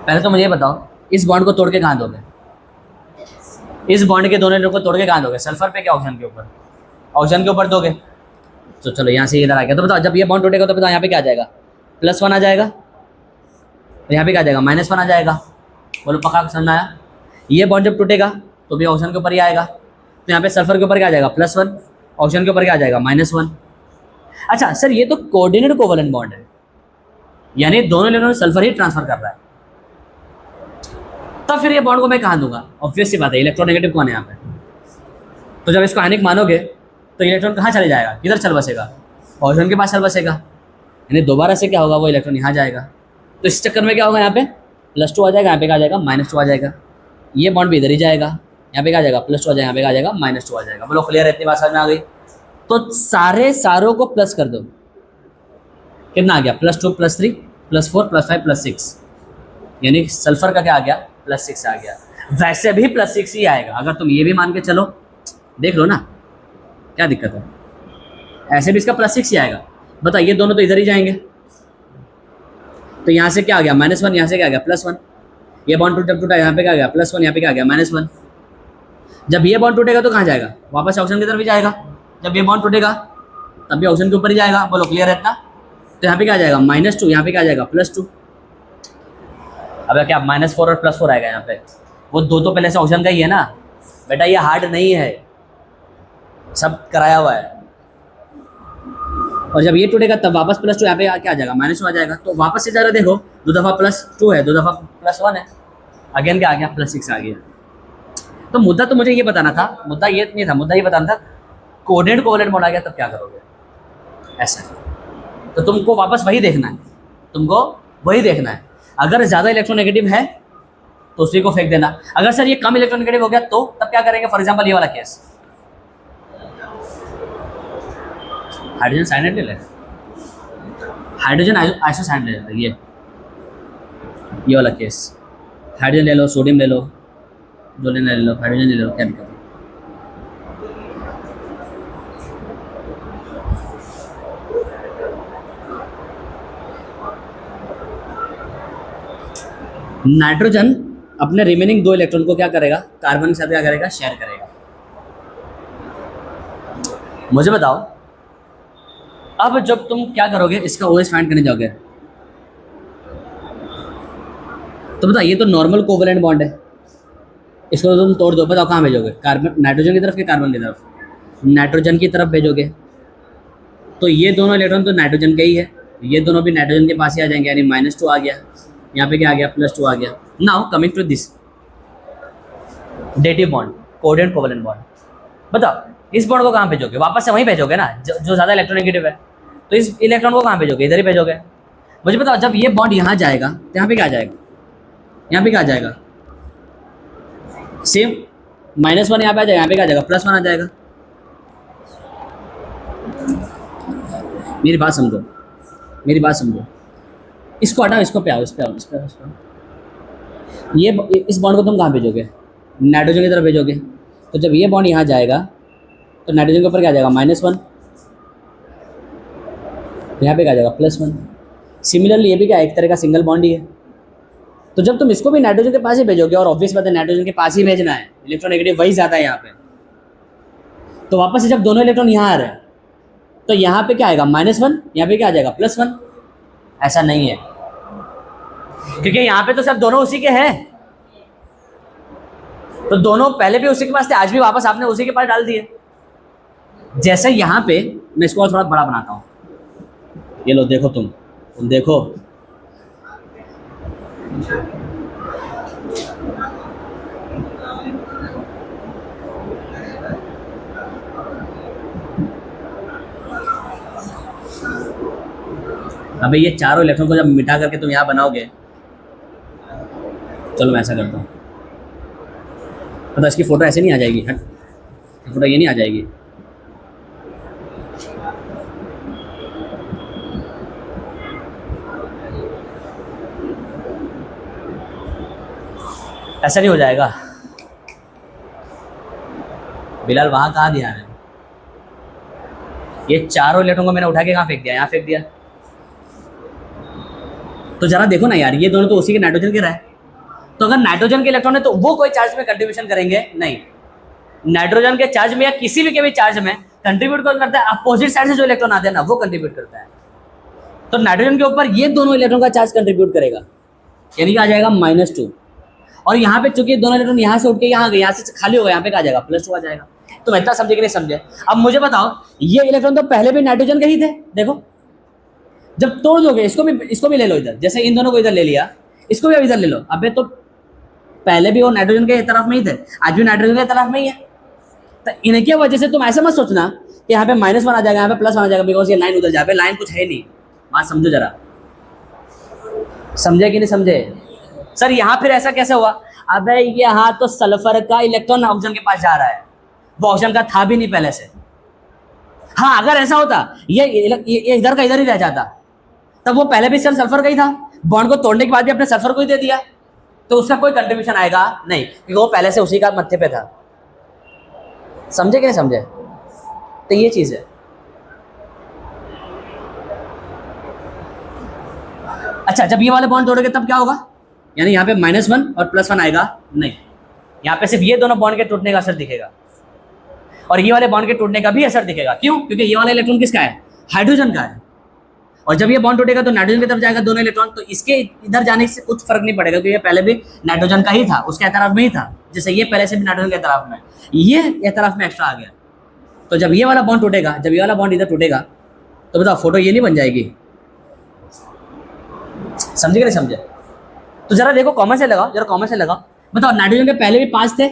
पहले तो मुझे ये बताओ, इस बॉन्ड को तोड़ के कहाँ दोगे, इस बॉन्ड के दोनों को तोड़ के कहाँ दोगे, सल्फर पे क्या ऑक्सीजन के ऊपर, ऑक्सीजन के ऊपर दोगे। तो चलो यहाँ से इधर आ गया, तो बताओ जब ये बॉन्ड टूटेगा तो बताओ यहाँ पे क्या आ जाएगा, +1 आ जाएगा, तो यहाँ पे क्या आ जाएगा, -1 आ जाएगा। बोलो पक्का समझ आया? ये बॉन्ड जब टूटेगा तो भी ऑक्सीजन के ऊपर ही आएगा, तो यहाँ पे सल्फर के ऊपर क्या आ जाएगा, +1, ऑक्सीजन के ऊपर क्या आ जाएगा, -1। अच्छा सर, ये तो कोऑर्डिनेट कोवलेंट बॉन्ड है, यानी दोनों इलेक्ट्रॉन सल्फर ही ट्रांसफर कर रहा है, तब फिर ये बॉन्ड को मैं कहाँ दूंगा? ऑब्वियस सी बात है, इलेक्ट्रोनेगेटिव कौन है यहाँ पे, तो जब इसको आयनिक मानोगे तो इलेक्ट्रॉन कहाँ चले जाएगा, किधर चल बसेगा, ऑक्सीजन के पास चल बसेगा, यानी दोबारा से क्या होगा, वो इलेक्ट्रॉन यहाँ जाएगा। तो इस चक्कर में क्या होगा, यहाँ पे +2 आ जाएगा, यहाँ पे क्या आ जाएगा, -2 आ जाएगा। ये बॉन्ड भी इधर ही जाएगा, यहाँ पे क्या आ जाएगा, +2 आ जाएगा, यहाँ पे क्या आ जाएगा, -2 आ जाएगा। बोलो क्लियर है? इतनी बात समझ में आ गई? तो सारों को प्लस कर दो, कितना आ गया, +2 +3 +4 +5 +6, यानी सल्फर का क्या आ गया, +6 आ गया। वैसे भी +6 ही आएगा, अगर तुम ये भी मान के चलो, देख लो ना क्या दिक्कत है, ऐसे भी इसका +6 ही आएगा। बताइए, दोनों तो इधर ही जाएंगे, तो यहाँ से क्या आ गया, -1, यहाँ से क्या आ गया, +1। ये बॉन्ड जब टूटा, यहाँ पे क्या आ गया, +1, यहाँ पे क्या आ गया, -1। जब ये बॉन्ड टूटेगा तो कहाँ जाएगा, वापस ऑक्सीजन की तरफ ही जाएगा। जब ये बॉन्ड टूटेगा तब भी ऑक्सीजन के ऊपर ही जाएगा। बोलो क्लियर है इतना? तो यहाँ पे क्या आ जाएगा, -2, यहाँ पे क्या आ जाएगा, +2। अब क्या -4 और +4 आएगा यहाँ पे, वो दो तो पहले से ऑक्सीजन का ही है ना बेटा, ये हार्ड नहीं है, सब कराया हुआ है। और जब ये टूटेगा तब वापस +2, यहाँ पे क्या आ जाएगा, -2 आ जाएगा। तो वापस से जरा देखो, 2 दफ़ा +2 है, 2 दफ़ा +1 है, अगेन क्या आ गया, +6 आ गया। तो मुद्दा तो मुझे ये बताना था, मुद्दा ये नहीं था, मुद्दा ये बताना था कोऑर्डिनेट कोवलेंट बॉन्ड आ गया तब क्या करोगे, ऐसा। तो तुमको वापस वही देखना है, तुमको वही देखना है। अगर ज़्यादा इलेक्ट्रोनेगेटिव है तो उसी को फेंक देना। अगर सर ये कम इलेक्ट्रोनेगेटिव हो गया तो तब क्या करेंगे, फॉर एग्जांपल ये वाला केस, हाइड्रोजन साइनाइड ले ले, हाइड्रोजन आइसोसाइनाइड ले ले, ये वाला केस, हाइड्रोजन ले लो, सोडियम ले लो, जो लेना ले लो, हाइड्रोजन ले लो, क्या दिक्कत है। नाइट्रोजन अपने रिमेनिंग 2 इलेक्ट्रॉन को क्या करेगा, कार्बन के साथ क्या करेगा, शेयर करेगा। मुझे बताओ, अब जब तुम क्या करोगे, इसका OH फाइंड करने जाओगे, तो बताओ ये तो नॉर्मल कोवेलेंट बॉन्ड है, इसको तो तुम तोड़ दो, बताओ कहाँ भेजोगे, कार्बन नाइट्रोजन की तरफ कि कार्बन की तरफ? नाइट्रोजन की तरफ भेजोगे। तो ये दोनों इलेक्ट्रॉन तो नाइट्रोजन के ही है, ये दोनों भी नाइट्रोजन के पास ही आ जाएंगे, यानी -2 आ गया, यहाँ पे क्या आ गया, +2 आ गया। Now coming to this dative bond, covalent covalent bond, बताओ इस बॉन्ड को कहाँ भेजोगे, वापस से वहीं भेजोगे ना, जो ज़्यादा इलेक्ट्रोनेगेटिव है, तो इस इलेक्ट्रॉन को कहाँ भेजोगे, इधर ही भेजोगे। मुझे बताओ, जब ये बॉन्ड यहाँ जाएगा तो यहाँ पे क्या आ जाएगा, यहाँ पे क्या आ जाएगा, सेम -1 यहाँ पे आ जाएगा, यहाँ पे क्या आ जाएगा, +1 आ जाएगा। मेरी बात समझो, मेरी बात समझो, इसको हटाओ, इसको पे आओ, इस पे आओ, इस पे आओ, इस पे आओ। ये इस बॉन्ड को तुम कहाँ भेजोगे, नाइट्रोजन की तरफ भेजोगे। तो जब ये बॉन्ड यहाँ जाएगा तो नाइट्रोजन के ऊपर क्या आ जाएगा, -1, यहाँ पे क्या आ जाएगा, +1। सिमिलरली ये भी क्या, एक तरह का सिंगल बॉन्ड ही है। तो जब तुम इसको भी नाइट्रोजन के पास ही भेजोगे, और ऑब्वियस बात है नाइट्रोजन के पास ही भेजना है, इलेक्ट्रोनेगेटिव वही ज़्यादा है यहाँ पे, तो वापस से जब दोनों इलेक्ट्रॉन यहाँ आ रहे हैं तो यहाँ पे क्या आएगा, -1, यहाँ पे क्या आ जाएगा, +1। ऐसा नहीं है, क्योंकि यहाँ पे तो सब दोनों उसी के हैं, तो दोनों पहले भी उसी के पास थे, आज भी वापस आपने उसी के पास डाल दिए। जैसे यहाँ पे मैं इसको और थोड़ा बड़ा बनाता हूँ, ये लो देखो, तुम देखो, अबे ये चारों इलेक्ट्रॉन को जब मिटा करके तुम यहाँ बनाओगे, चलो मैं ऐसा करता हूँ, मतलब इसकी फोटो ऐसे नहीं आ जाएगी, हट, फोटो ये नहीं आ जाएगी, ऐसा नहीं हो जाएगा। बिलाल वहां कहाँ ध्यान है, ये चारों इलेक्ट्रॉन को मैंने उठा के कहाँ फेंक दिया, यहाँ फेंक दिया। तो जरा देखो ना यार, ये दोनों तो उसी के नाइट्रोजन के रहे, तो अगर नाइट्रोजन के इलेक्ट्रॉन है तो वो कोई चार्ज में कंट्रीब्यूशन करेंगे नहीं, नाइट्रोजन के चार्ज में या किसी भी के भी चार्ज में कंट्रीब्यूट कौन करता है, अपोजिट साइड से जो इलेक्ट्रॉन आते हैं ना, वो कंट्रीब्यूट करता है। तो नाइट्रोजन के ऊपर ये दोनों इलेक्ट्रॉन का चार्ज कंट्रीब्यूट करेगा, यानी कि आ जाएगा -2, और यहाँ पे चूंकि दोनों इलेक्ट्रॉन यहाँ से उठ के यहाँ गए, यहाँ से खाली होगा, यहाँ पे क्या आ जाएगा, +2 आ जाएगा। तो इतना समझे कि नहीं समझे? अब मुझे बताओ, ये इलेक्ट्रॉन तो पहले भी नाइट्रोजन के ही थे, देखो जब तोड़ दोगे इसको भी ले लो इधर, जैसे इन दोनों को इधर ले लिया, इसको भी अब इधर ले लो। अबे तो पहले भी वो नाइट्रोजन के तरफ में ही थे, आज भी नाइट्रोजन के तरफ में ही है, तो इनकी वजह से तुम ऐसा मत सोचना कि यहाँ पे -1 आ जाएगा, यहाँ पे +1 आ जाएगा, बिकॉज ये लाइन उधर जाए, लाइन कुछ है नहीं। बात समझो जरा, समझे कि नहीं समझे? सर यहाँ फिर ऐसा कैसे हुआ? अबे यहाँ तो सल्फर का इलेक्ट्रॉन ऑक्सीजन के पास जा रहा है, वो ऑक्सीजन का था भी नहीं पहले से। हाँ, अगर ऐसा होता ये इधर का इधर ही रह जाता, तब वो पहले भी सेल सल्फर का ही था, बॉन्ड को तोड़ने के बाद भी अपने सल्फर को ही दे दिया, तो उसका कोई कंट्रीब्यूशन आएगा नहीं, क्योंकि वो पहले से उसी का मत्थे पे था। समझे कि नहीं समझे? तो ये चीज है। अच्छा, जब ये वाले बॉन्ड तोड़ोगे तब क्या होगा? यानी यहाँ पे -1 और +1 आएगा नहीं, यहाँ पे सिर्फ ये दोनों बॉन्ड के टूटने का असर दिखेगा, और ये वाले बॉन्ड के टूटने का भी असर दिखेगा। क्यों? क्योंकि ये वाला इलेक्ट्रॉन किसका है? हाइड्रोजन का है, और जब ये बॉन्ड टूटेगा तो नाइट्रोजन की तरफ जाएगा दोनों इलेक्ट्रॉन, तो इसके इधर जाने से कुछ फर्क नहीं पड़ेगा, क्योंकि ये पहले भी नाइट्रोजन का ही था, उसके तरफ में ही था, जैसे ये पहले से भी नाइट्रोजन के तरफ में, ये तरफ में एक्स्ट्रा आ गया। तो जब ये वाला बॉन्ड टूटेगा, जब ये वाला बॉन्ड इधर टूटेगा, तो बताओ फोटो ये नहीं बन जाएगी? समझे कि नहीं समझे? तो जरा देखो, कॉमन से लगाओ, जरा कॉमन से लगाओ, बताओ नाइट्रोजन के पहले भी 5 थे,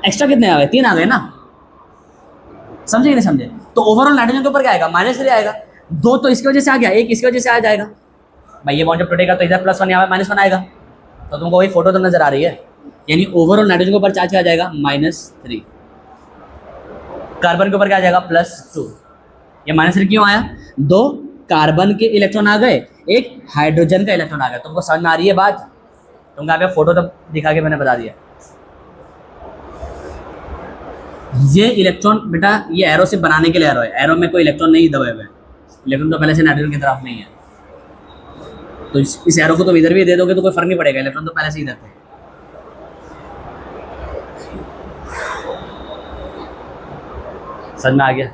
एक्स्ट्रा कितने आ गए? 3 आ गए ना। समझे कि नहीं समझे? तो ओवरऑल नाइट्रोजन के ऊपर क्या आएगा? -3 आएगा। 2 तो इसकी वजह से आ गया, 1 इसकी वजह से आ जाएगा भाई। ये बॉन्ड जब टूटेगा तो इधर +1 यहाँ पे -1 आएगा, तो तुमको वही फोटो तो नजर आ रही है, यानी ओवरऑल नाइट्रोजन के ऊपर चार्ज क्या आ जाएगा? -3। कार्बन के ऊपर क्या आ जाएगा? +2। ये -3 क्यों आया? 2 कार्बन के इलेक्ट्रॉन आ गए, 1 हाइड्रोजन का इलेक्ट्रॉन आ गया। तुमको समझ में आ रही है बात? तुमको यहाँ पे फोटो तो दिखा के मैंने बता दिया। ये इलेक्ट्रॉन बेटा, ये एरो सिर्फ बनाने के लिए एरो है, एरो में कोई इलेक्ट्रॉन नहीं दबे हुए, इलेक्ट्रॉन तो पहले से नाइट्रोजन की तरफ नहीं है। तो इस एरो को तुम इधर भी दे दोगे तो कोई फर्क नहीं पड़ेगा, इलेक्ट्रॉन तो पहले से इधर थे। समझ में आ गया?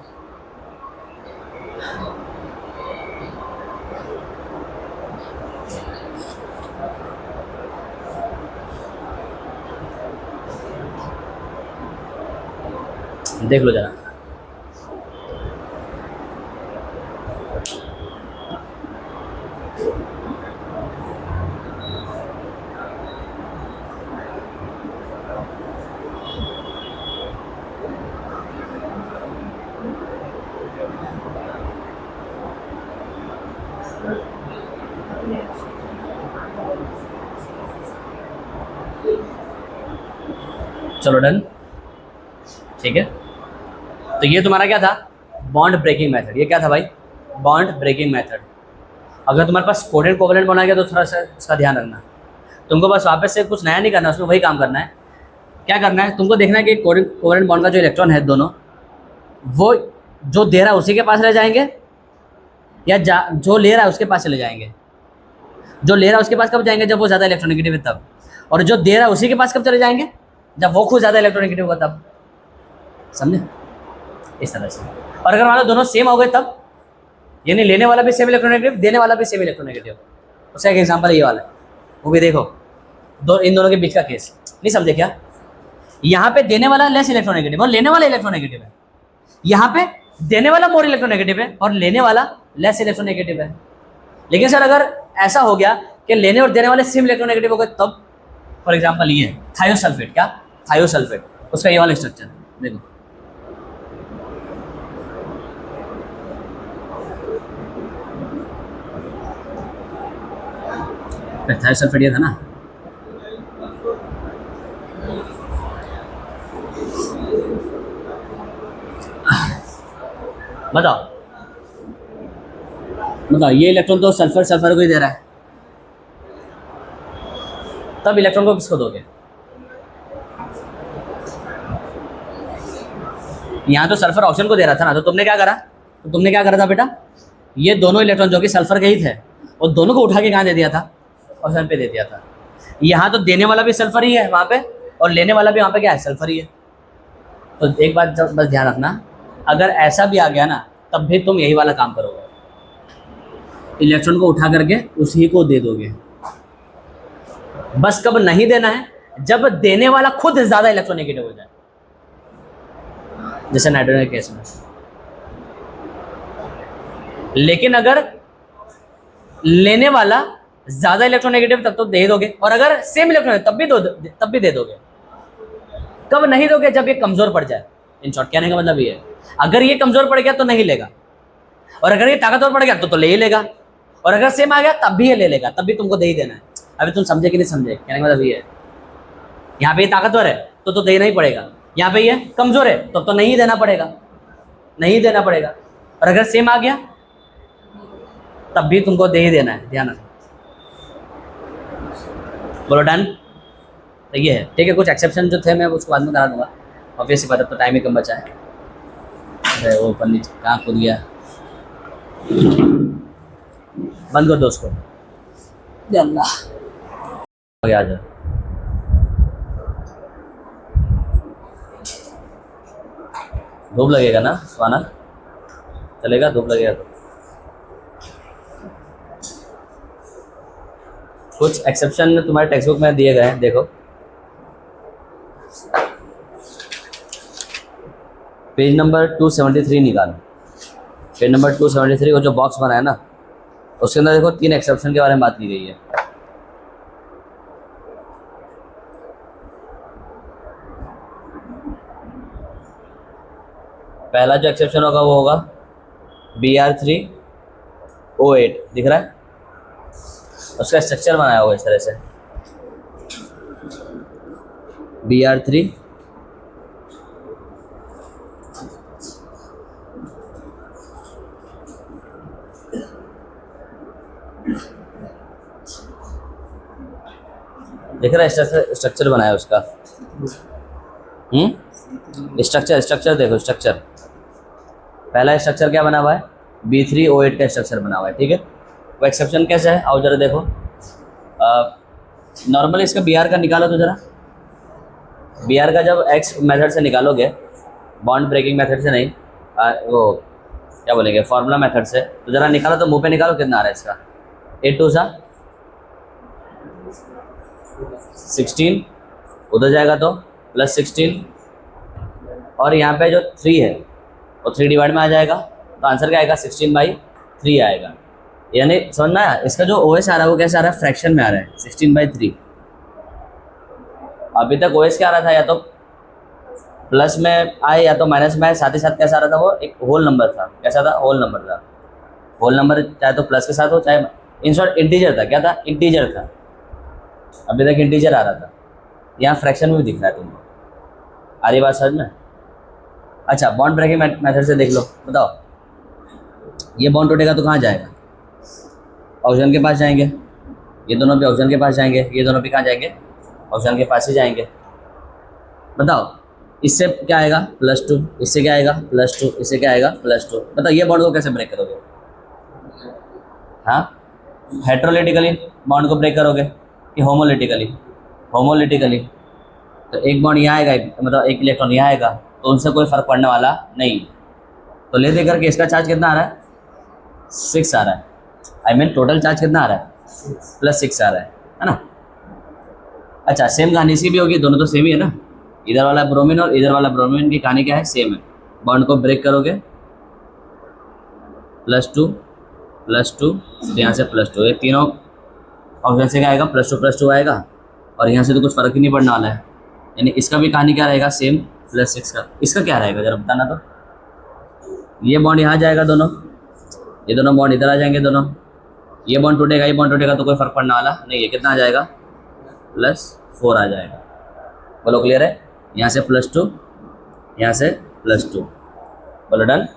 देख लो जरा। चलो डन, ठीक है। तो ये तुम्हारा क्या था? Bond breaking method. ये क्या था भाई? Bond breaking method. अगर तुम्हारे पास कोवेलेंट कोवेलेंट बना गया तो थोड़ा सा इसका ध्यान रखना। तुमको बस वापस से कुछ नया नहीं करना, उसमें वही काम करना है। क्या करना है तुमको? देखना है कि कोवेलेंट बॉन्ड का जो इलेक्ट्रॉन है दोनों, वो जो दे रहा है उसी के पास रह जाएंगे या जो ले रहा है उसके पास चले जाएंगे। जो ले रहा है उसके पास कब जाएंगे? जब वो ज़्यादा इलेक्ट्रोनेगेटिव है तब। और जो दे रहा है उसी के पास कब चले जाएंगे? जब वो खुद ज़्यादा इलेक्ट्रोनेगेटिव होगा तब। समझे? इस तरह से। और अगर मान लो दोनों सेम हो गए तब, यानी लेने वाला भी सेम इलेक्ट्रोनेगेटिव, देने वाला भी सेम इलेक्ट्रोनेगेटिव। उसका एक एग्जांपल ये वाला है, वो भी देखो। इन दोनों के बीच का केस नहीं समझे क्या? यहाँ पे देने वाला लेस इलेक्ट्रोनेगेटिव और लेने वाला इलेक्ट्रोनेगेटिव है। यहाँ पे देने वाला मोर इलेक्ट्रोनेगेटिव है और लेने वाला लेस इलेक्ट्रोनेगेटिव है। लेकिन सर अगर ऐसा हो गया कि लेने और देने वाले सेम इलेक्ट्रोनेगेटिव हो गए तब, फॉर एग्जाम्पल ये थायोसल्फेट। क्या? थायोसल्फेट। उसका ये वाला स्ट्रक्चर देखो। थायोसल्फेट ये था ना। बताओ बताओ, ये इलेक्ट्रॉन तो सल्फर को ही दे रहा है, तब इलेक्ट्रॉन को किसको दोगे? यहाँ तो सल्फर ऑक्सीजन को दे रहा था ना, तो तुमने क्या करा था बेटा? ये दोनों इलेक्ट्रॉन जो कि सल्फर के ही थे, और दोनों को उठा के कहाँ दे दिया था? ऑक्सीजन पे दे दिया था। यहाँ तो देने वाला भी सल्फर ही है वहाँ पे, और लेने वाला भी वहाँ पे क्या है? सल्फर ही है। तो एक बात बस ध्यान रखना, अगर ऐसा भी आ गया ना तब भी तुम यही वाला काम करोगे, इलेक्ट्रॉन को उठा करके उसी को दे दोगे। बस कब नहीं देना है? जब देने वाला खुद ज्यादा इलेक्ट्रोनेगेटिव हो जाए, जैसे नाइट्रोजन के केस में। लेकिन अगर लेने वाला ज्यादा इलेक्ट्रोनेगेटिव तब तो दे दोगे, और अगर सेम इलेक्ट्रॉन तब भी दे दोगे। कब नहीं दोगे? जब ये कमजोर पड़ जाए। इन शॉर्ट कहने का मतलब ये है, अगर ये कमजोर पड़ गया तो नहीं लेगा, और अगर ये ताकतवर पड़ गया तो ले ही लेगा, और अगर सेम आ गया तब भी ये ले लेगा, तब भी तुमको दे ही देना है। अभी तुम समझे कि नहीं समझे? कहने का मतलब ये है, यहाँ पे ये ताकतवर है तो देना ही पड़ेगा, यहाँ पे ये कमजोर है तो नहीं देना पड़ेगा, नहीं देना पड़ेगा। और अगर सेम आ गया तब भी तुमको दे ही देना है। ध्यान रखो। बोलो डन। तो ये है, ठीक है। कुछ एक्सेप्शन जो थे मैं उसको बाद में करा दूंगा, ऑब्वियसली बात है, तो टाइम ही कम बचा है। अरे वो ऊपर नीचे कहाँ कूद गया? बंद कर दो उसको। अल्लाह आ जाओ। धूप लगेगा ना सुहाना? चलेगा? धूप लगेगा तो कुछ एक्सेप्शन तुम्हारे टेक्स्ट बुक में दिए गए हैं, देखो। पेज नंबर 273 निकालो। पेज नंबर 273 को जो बॉक्स बना है ना, उसके अंदर देखो 3 एक्सेप्शन के बारे में बात की गई है। पहला जो एक्सेप्शन होगा वो होगा Br3O8, दिख रहा है? उसका स्ट्रक्चर बनाया होगा इस तरह से, Br3 देख रहा है? स्ट्रक्चर बनाया उसका। स्ट्रक्चर देखो, स्ट्रक्चर पहला स्ट्रक्चर क्या बना हुआ है? B3O8 का स्ट्रक्चर बना हुआ है, ठीक है। वो एक्सेप्शन कैसे है, आओ जरा देखो। नॉर्मली इसका बी आर का निकालो तो जरा, बी आर का जब एक्स मेथड से निकालोगे, बॉन्ड ब्रेकिंग मेथड से नहीं, वो क्या बोलेंगे फॉर्मूला मेथड से, तो जरा निकालो तो मुंह पे निकालो कितना आ रहा है इसका। 8 2 सा 16, उधर जाएगा तो प्लस 16, और यहाँ पे जो 3 है वो 3 डिवाइड में आ जाएगा, तो आंसर क्या आएगा 16/3 आएगा। यानी समझ में आया, इसका जो ओएस आ रहा है वो कैसे आ रहा है, फ्रैक्शन में आ रहा है 16/3। अभी तक ओएस क्या आ रहा था, या तो प्लस में आए या तो माइनस में आए, साथ ही साथ कैसा आ रहा था, वो एक होल नंबर था। कैसा था, होल नंबर था। होल नंबर चाहे तो प्लस के साथ हो, चाहे इन शॉर्ट इंटीजर था। क्या था, इंटीजर था। अभी तक इंटीजर आ रहा था, यहाँ फ्रैक्शन में भी दिख रहा है तुमको। आ रही बात समझ में। अच्छा, बॉन्ड ब्रेकिंग मेथड से देख लो, बताओ ये बॉन्ड टूटेगा तो कहाँ जाएगा, ऑक्सीजन के पास जाएंगे, ये दोनों भी ऑक्सीजन के पास जाएंगे, ये दोनों भी कहाँ जाएंगे, ऑक्सीजन के पास ही जाएंगे। बताओ इससे क्या आएगा +2, इससे क्या आएगा +2, इससे क्या आएगा +2। बताओ ये बॉन्ड को कैसे ब्रेक करोगे, हाँ हेट्रोलिटिकली बॉन्ड को ब्रेक करोगे कि होमोलिटिकली, होमोलिटिकली। तो एक बॉन्ड यहाँ आएगा, मतलब एक इलेक्ट्रॉन यहाँ आएगा, तो उनसे कोई फर्क पड़ने वाला नहीं। तो ले दे करके इसका चार्ज कितना आ रहा है, 6 आ रहा है। आई मीन टोटल चार्ज कितना आ रहा है, +6 आ रहा है ना। अच्छा, सेम कहानी इसकी भी होगी, दोनों तो सेम ही है ना। इधर वाला ब्रोमीन और इधर वाला ब्रोमीन की कहानी क्या है, सेम है। बॉन्ड को ब्रेक करोगे +2 +2, यहाँ से +2, ये तीनों ऑक्सीजन से क्या आएगा +2 आएगा, और यहाँ से तो कुछ फर्क ही नहीं पड़ने वाला है। यानी इसका भी कहानी क्या रहेगा, सेम +6 का। इसका क्या रहेगा जरा बताना तो। ये बॉन्ड यहाँ जाएगा दोनों, ये दोनों बॉन्ड इधर आ जाएंगे दोनों, ये बॉन्ड टूटेगा, ये बॉन्ड टूटेगा, तो कोई फर्क पड़ने वाला नहीं है। कितना आ जाएगा, +4 आ जाएगा। बोलो क्लियर है, यहाँ से +2, यहाँ से +2, बोलो डन।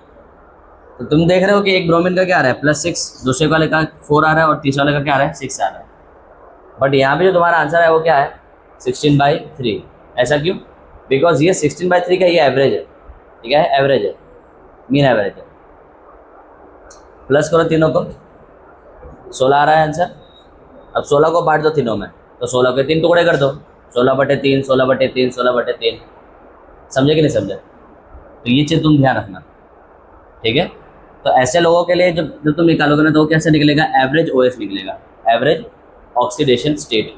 तो तुम देख रहे हो कि एक ब्रोमीन का क्या आ रहा है +6, दूसरे वाले का 4 आ रहा है, और तीसरे वाले का क्या आ रहा है 6 आ रहा है। बट यहाँ पे जो तुम्हारा आंसर है वो क्या है 16/3। ऐसा क्यों, बिकॉज ये 16/3 का ये एवरेज है, ठीक है, एवरेज है, मीन एवरेज है। प्लस करो तीनों को, 16 आ रहा है आंसर। अब 16 को बांट दो तीनों में, तो 16 के 3 टुकड़े कर दो, 16/3, 16/3, 16/3। समझे कि नहीं समझे। तो ये चीज़ तुम ध्यान रखना, ठीक है। तो ऐसे लोगों के लिए जब तुम निकालोगे ना, तो वो कैसे निकलेगा, एवरेज ओएस निकलेगा, एवरेज ऑक्सीडेशन स्टेट।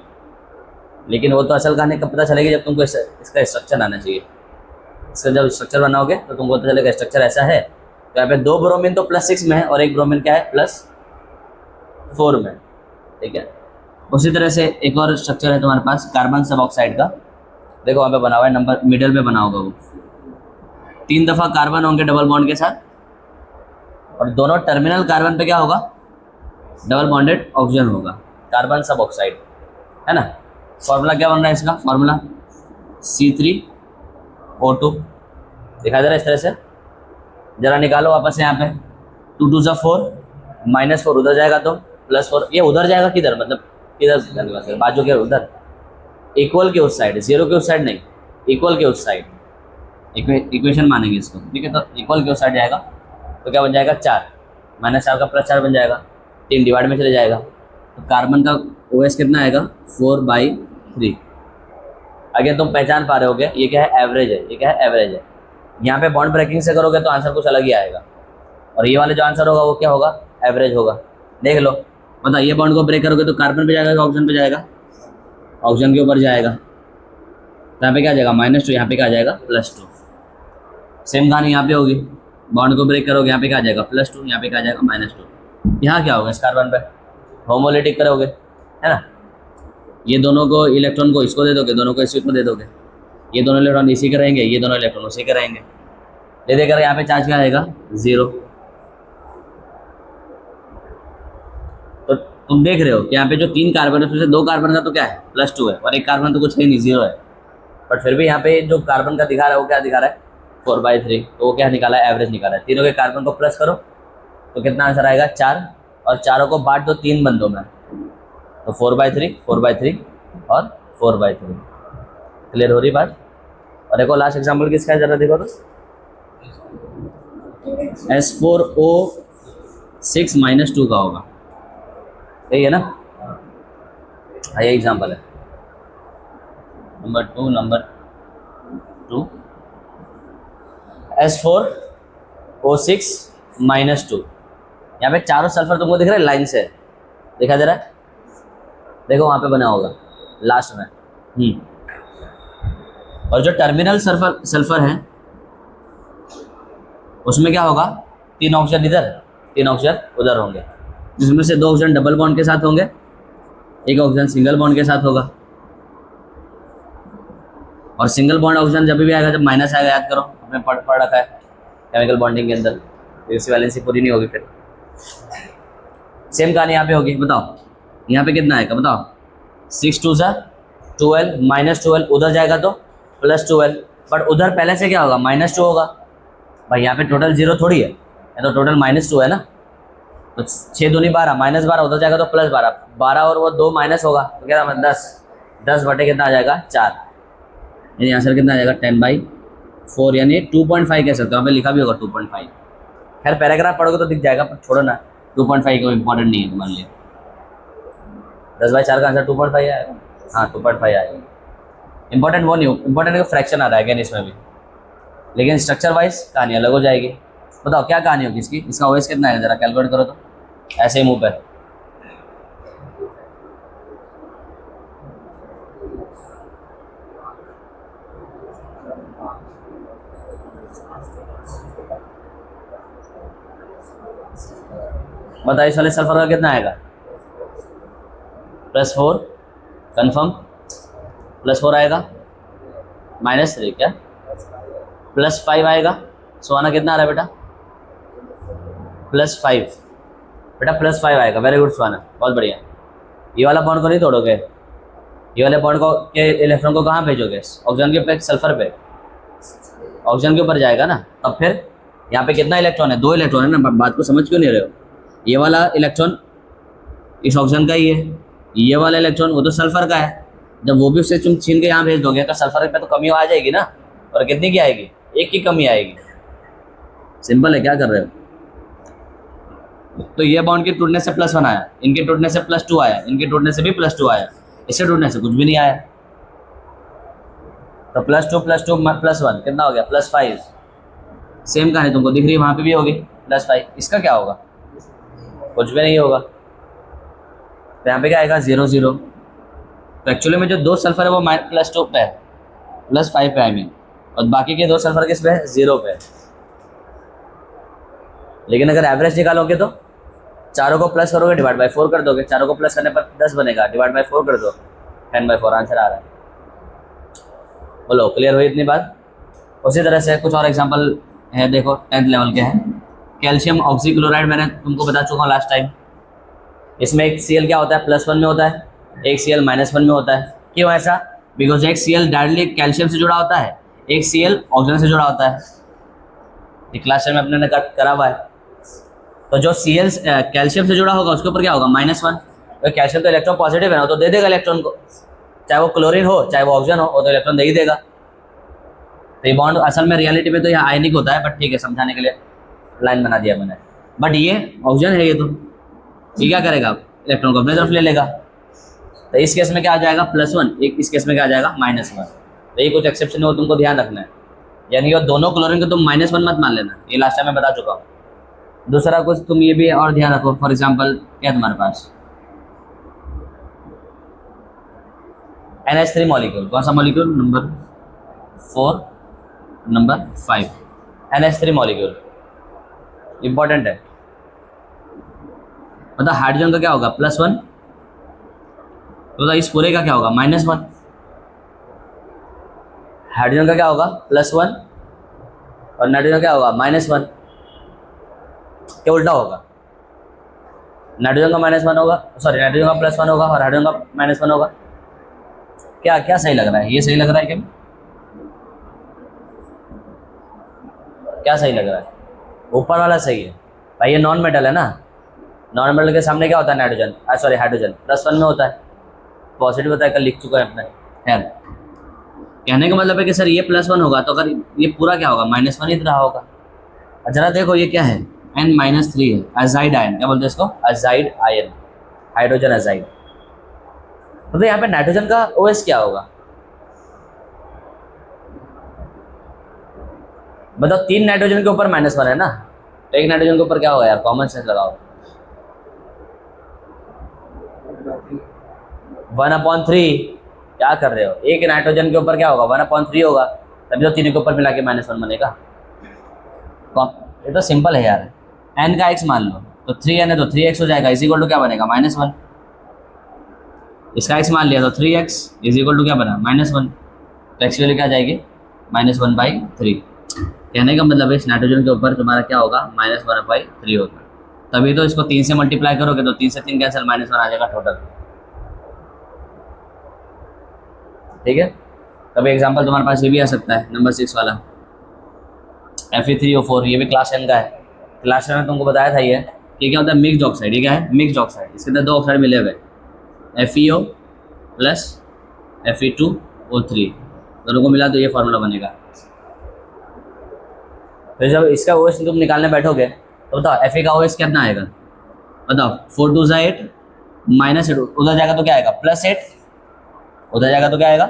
लेकिन वो तो असल कहानी कब पता चलेगी, जब तुमको इसका स्ट्रक्चर आना चाहिए। इसका जब स्ट्रक्चर बनाओगे तो तुमको पता चलेगा स्ट्रक्चर ऐसा है। तो यहाँ पे 2 ब्रोमीन तो +6 में है, और एक ब्रोमीन क्या है +4 में, ठीक है। उसी तरह से एक और स्ट्रक्चर है तुम्हारे पास कार्बन सब ऑक्साइड का। देखो वहाँ पे बना हुआ है, नंबर मिडल में बना होगा वो। 3 दफ़ा कार्बन होंगे डबल बॉन्ड के साथ, और दोनों टर्मिनल कार्बन पे क्या होगा, डबल बॉन्डेड ऑक्सीजन होगा, कार्बन सब ऑक्साइड, है ना। फॉर्मूला क्या बन रहा है इसका, फॉर्मूला C3O2। दिखा दे रहा है इस तरह से, जरा निकालो वापस से यहाँ पे। 2 2 = 4, -4 उधर जाएगा तो +4, ये उधर जाएगा किधर, मतलब किधर, बाजू के उधर, इक्वल के उस साइड, 0 के उस साइड नहीं, इक्वल के उस साइड। इक्वेशन मानेंगे इसको, ठीक है। तो इक्वल के उस साइड जाएगा, तो क्या बन जाएगा 4, -4 का +4 बन जाएगा, 3 डिवाइड में चले जाएगा। तो कार्बन का OS कितना आएगा 4/3। अगर तुम पहचान पा रहे होगे ये क्या है, एवरेज है, ये क्या है, एवरेज है। यहाँ पे बॉन्ड ब्रेकिंग से करोगे तो आंसर कुछ अलग ही आएगा, और ये वाले जो आंसर होगा वो क्या होगा, एवरेज होगा। देख लो, मतलब ये बॉन्ड को ब्रेक करोगे तो कार्बन पे जाएगा, ऑक्सीजन पे जाएगा, ऑक्सीजन के ऊपर जाएगा, तो यहाँ पे क्या आ जाएगा -2, यहाँ पे क्या आ जाएगा +2। सेम कहानी यहाँ पे होगी, बॉन्ड को ब्रेक करोगे, यहाँ पे क्या आ जाएगा +2, यहाँ पे क्या आ जाएगा -2। यहाँ क्या होगा, इस कार्बन पे होमोलिटिक करोगे, है ना। ये दोनों को इलेक्ट्रॉन को इसको दे दोगे, दोनों को इसी को दे दोगे, ये दोनों इलेक्ट्रॉन इसी के रहेंगे, ये दोनों इलेक्ट्रॉन उसी के रहेंगे। ले देकर यहाँ पे चार्ज क्या आएगा 0। तो तुम देख रहे हो कि यहाँ पे जो 3 कार्बन है उसमें से 2 कार्बन का तो क्या है +2 है, और एक कार्बन तो कुछ है नहीं, 0 है। बट फिर भी यहाँ पे जो कार्बन का दिखा रहा है वो क्या दिखा रहा है 4/3। तो वो क्या निकाला है, एवरेज निकाला है। तीनों के कार्बन को प्लस करो तो कितना आंसर आएगा 4, और चारों को बांट दो 3 बंदों में, तो 4/3, 4/3 और 4/3। क्लियर हो रही बात। और देखो लास्ट एग्जाम्पल किसका है, जरा देखो तो, S4O6 -2 का होगा। यही है ना? हाँ ये एग्जाम्पल है नंबर टू S4O6 -2। यहाँ पे चारों सल्फर तुमको दिख रहा है, लाइन से दिखा दे रहा है, देखो वहाँ पे बना होगा लास्ट में। और जो टर्मिनल सल्फर है उसमें क्या होगा, 3 ऑक्सीजन इधर 3 ऑक्सीजन उधर होंगे, जिसमें से 2 ऑक्सीजन डबल बॉन्ड के साथ होंगे, 1 ऑक्सीजन सिंगल बॉन्ड के साथ होगा। और सिंगल बॉन्ड ऑक्सीजन जब भी आएगा जब माइनस आएगा, याद करो हमने पढ़ रखा है केमिकल बॉन्डिंग के अंदर, इसकी वैलेंसी पूरी नहीं होगी। फिर सेम कहानी यहाँ पे होगी, बताओ यहाँ पे कितना आएगा बताओ, 6 2 12 -12 उधर जाएगा तो +12, बट उधर पहले से क्या होगा -2 होगा। भाई यहाँ पे टोटल 0 थोड़ी है, ये तो टोटल -2 है ना, तो 6 दूनी 12 -12 उधर जाएगा तो +12, 12 और वो 2 माइनस होगा तो क्या था 10 बटे कितना आ जाएगा 4, यानी आंसर कितना आ जाएगा 10/4, यानी 2.5 कह सकते हो, यहाँ पे लिखा भी होगा 2.5। खैर पैराग्राफ पढ़ोगे तो दिख जाएगा, पर छोड़ो ना, 2.5 को इम्पोर्टेंट नहीं है तुम्हारे लिए। 10/4 का आंसर 2.5 आएगा, हाँ 2.5 आएगा। इंपॉर्टेंट वो नहीं, इंपॉर्टेंट का फ्रैक्शन आ रहा है इसमें भी, लेकिन स्ट्रक्चर वाइज कहानी अलग हो जाएगी। बताओ क्या कहानी होगी इसकी, इसका OS कितना है जरा कैलकुलेट करो तो, ऐसे ही मुंह पे। बताओ इस वाले सल्फर का कितना आएगा, +4 कन्फर्म, +4 आएगा, -3 क्या, +5 आएगा। सोना कितना आ रहा है बेटा, +5 बेटा, +5 आएगा। वेरी गुड सुहाना, बहुत बढ़िया। ये वाला बॉन्ड को नहीं तोड़ोगे, ये वाले बॉन्ड को के इलेक्ट्रॉन को कहाँ भेजोगे, ऑक्सीजन के ऊपर, सल्फर पे, ऑक्सीजन के ऊपर जाएगा ना। तब फिर यहाँ पे कितना इलेक्ट्रॉन है, 2 इलेक्ट्रॉन है ना, बात को समझ क्यों नहीं रहे हो। ये वाला इलेक्ट्रॉन इस ऑक्सीजन का ही है, ये वाला इलेक्ट्रॉन वो तो सल्फर का है। जब वो भी उससे तुम छीन के यहाँ भेज दोगे तो सल्फर पे तो कमी आ जाएगी ना, और कितनी की आएगी, 1 की कमी आएगी। सिंपल है, क्या कर रहे हो। तो ये बॉन्ड के टूटने से +1 आया, इनके टूटने से +2 आया, इनके टूटने से भी +2 आया, इससे टूटने से कुछ भी नहीं आया। तो +2 +2 +1 कितना हो गया, +5। सेम कहानी तुमको दिख रही है, वहाँ पे भी होगी +5। इसका क्या होगा, कुछ भी नहीं होगा। तो यहाँ पे क्या आएगा 0 0। तो एक्चुअली में जो 2 सल्फर है वो +2 पे है, +5 पे आई मीन, और बाकी के 2 सल्फर किस पे है, 0 पे है। लेकिन अगर एवरेज निकालोगे तो चारों को प्लस करोगे, /4 कर दोगे, चारों को प्लस करने पर 10 बनेगा, /4 कर दो, 10/4 आंसर आ रहा है। बोलो क्लियर हुई इतनी बात। उसी तरह से कुछ और एग्जांपल है, देखो 10th लेवल के हैं। कैल्शियम ऑक्सीक्लोराइड मैंने तुमको बता चुका हूँ लास्ट टाइम। इसमें एक Cl क्या होता है, +1 में होता है, एक Cl -1 में होता है। क्यों ऐसा, बिकॉज एक Cl डायरेक्टली कैल्शियम से जुड़ा होता है, एक Cl ऑक्सीजन से जुड़ा होता है। ये क्लास में अपने ने करा हुआ है। तो जो Cl कैल्शियम से जुड़ा होगा उसके ऊपर क्या होगा, -1। तो कैल्शियम तो इलेक्ट्रॉन पॉजिटिव है ना, तो दे देगा इलेक्ट्रॉन को, चाहे वो क्लोरीन हो चाहे वो ऑक्सीजन हो, वो तो इलेक्ट्रॉन दे ही देगा। तो ये बॉन्ड असल में रियलिटी में तो यहाँ आयनिक होता है, बट ठीक है समझाने के लिए लाइन बना दिया मैंने। बट ये ऑक्सीजन है, ये क्या करेगा, इलेक्ट्रॉन को अपनी तरफ ले लेगा। तो इस केस में क्या आ जाएगा, +1, एक इस केस में क्या आ जाएगा, -1। तो ये कुछ एक्सेप्शन है, वो तुमको ध्यान रखना है। यानी कि दोनों क्लोरीन को तुम -1 मत मान लेना, ये लास्ट टाइम मैं बता चुका हूँ। दूसरा कुछ तुम ये भी और ध्यान रखो, फॉर एग्जाम्पल क्या है तुम्हारे पास, NH3 मॉलिक्यूल, कौन सा molecule, number 4 number 5, NH3 molecule important है। मतलब हाइड्रोजन का क्या होगा, +1, तो इस पूरे का क्या होगा, -1। हाइड्रोजन का क्या होगा, +1, और नाइट्रोजन क्या होगा, -1। क्या उल्टा होगा, नाइट्रोजन का -1 होगा, सॉरी नाइट्रोजन का +1 होगा और हाइड्रोजन का -1 होगा। क्या क्या सही लग रहा है, ये सही लग रहा है क्या सही लग रहा है, ऊपर वाला सही है भाई। ये नॉन मेटल है ना, नॉन मेटल के सामने क्या होता है, नाइट्रोजन, सॉरी हाइड्रोजन +1 में होता है, पॉजिटिव होता है, कल लिख चुका है अपने। खैर कहने का मतलब है कि सर ये +1 होगा, तो अगर ये पूरा क्या होगा, -1 ही रहा होगा। जरा देखो ये क्या है, N-3 है, अजाइड आयन, क्या बोलते हैं इसको, अजाइड आयन। Hydrogen azide. तो यहाँ पे नाइट्रोजन का OH क्या होगा? बताओ, 3 नाइट्रोजन के ऊपर -1 है ना, तो 1 नाइट्रोजन के ऊपर क्या होगा यार? कॉमन सेंस लगाओ। 1/3। क्या कर रहे हो? एक नाइट्रोजन के ऊपर क्या होगा? 1/3 होगा, तभी तो तीनों के ऊपर मिला के -1 बनेगा। ये तो सिंपल है यार। n का x मान लो, तो 3n है तो 3x हो जाएगा, इज इक्वल टू क्या बनेगा? -1। इसका x मान लिया तो 3x इज इक्वल टू क्या बना? -1। तो x की वैल्यू क्या आ जाएगी? -1/3। कहने का मतलब है इस नाइट्रोजन के ऊपर तुम्हारा क्या होगा? -1/3 होगा। तभी तो इसको 3 से मल्टीप्लाई करोगे तो 3 से 3 कैंसिल, -1 आ जाएगा टोटल। ठीक है। तभी एग्जाम्पल तुम्हारे पास ये भी आ सकता है, नंबर 6 वाला Fe3O4। ये भी क्लास 10 का है। क्लास 10 में तुमको बताया था ये कि क्या होता है? Mixed oxide. ये क्या है? Mixed oxide. इसके अंदर 2 ऑक्साइड मिले हुए, FeO प्लस Fe2O3, दोनों को मिला तो ये फॉर्मूला बनेगा। तो जब इसका OH तुम निकालने बैठोगे तो बताओ Fe का OH कितना आएगा? बताओ, 4 2 8 -8, उधर जाएगा तो क्या आएगा? +8, उधर जाएगा तो क्या आएगा?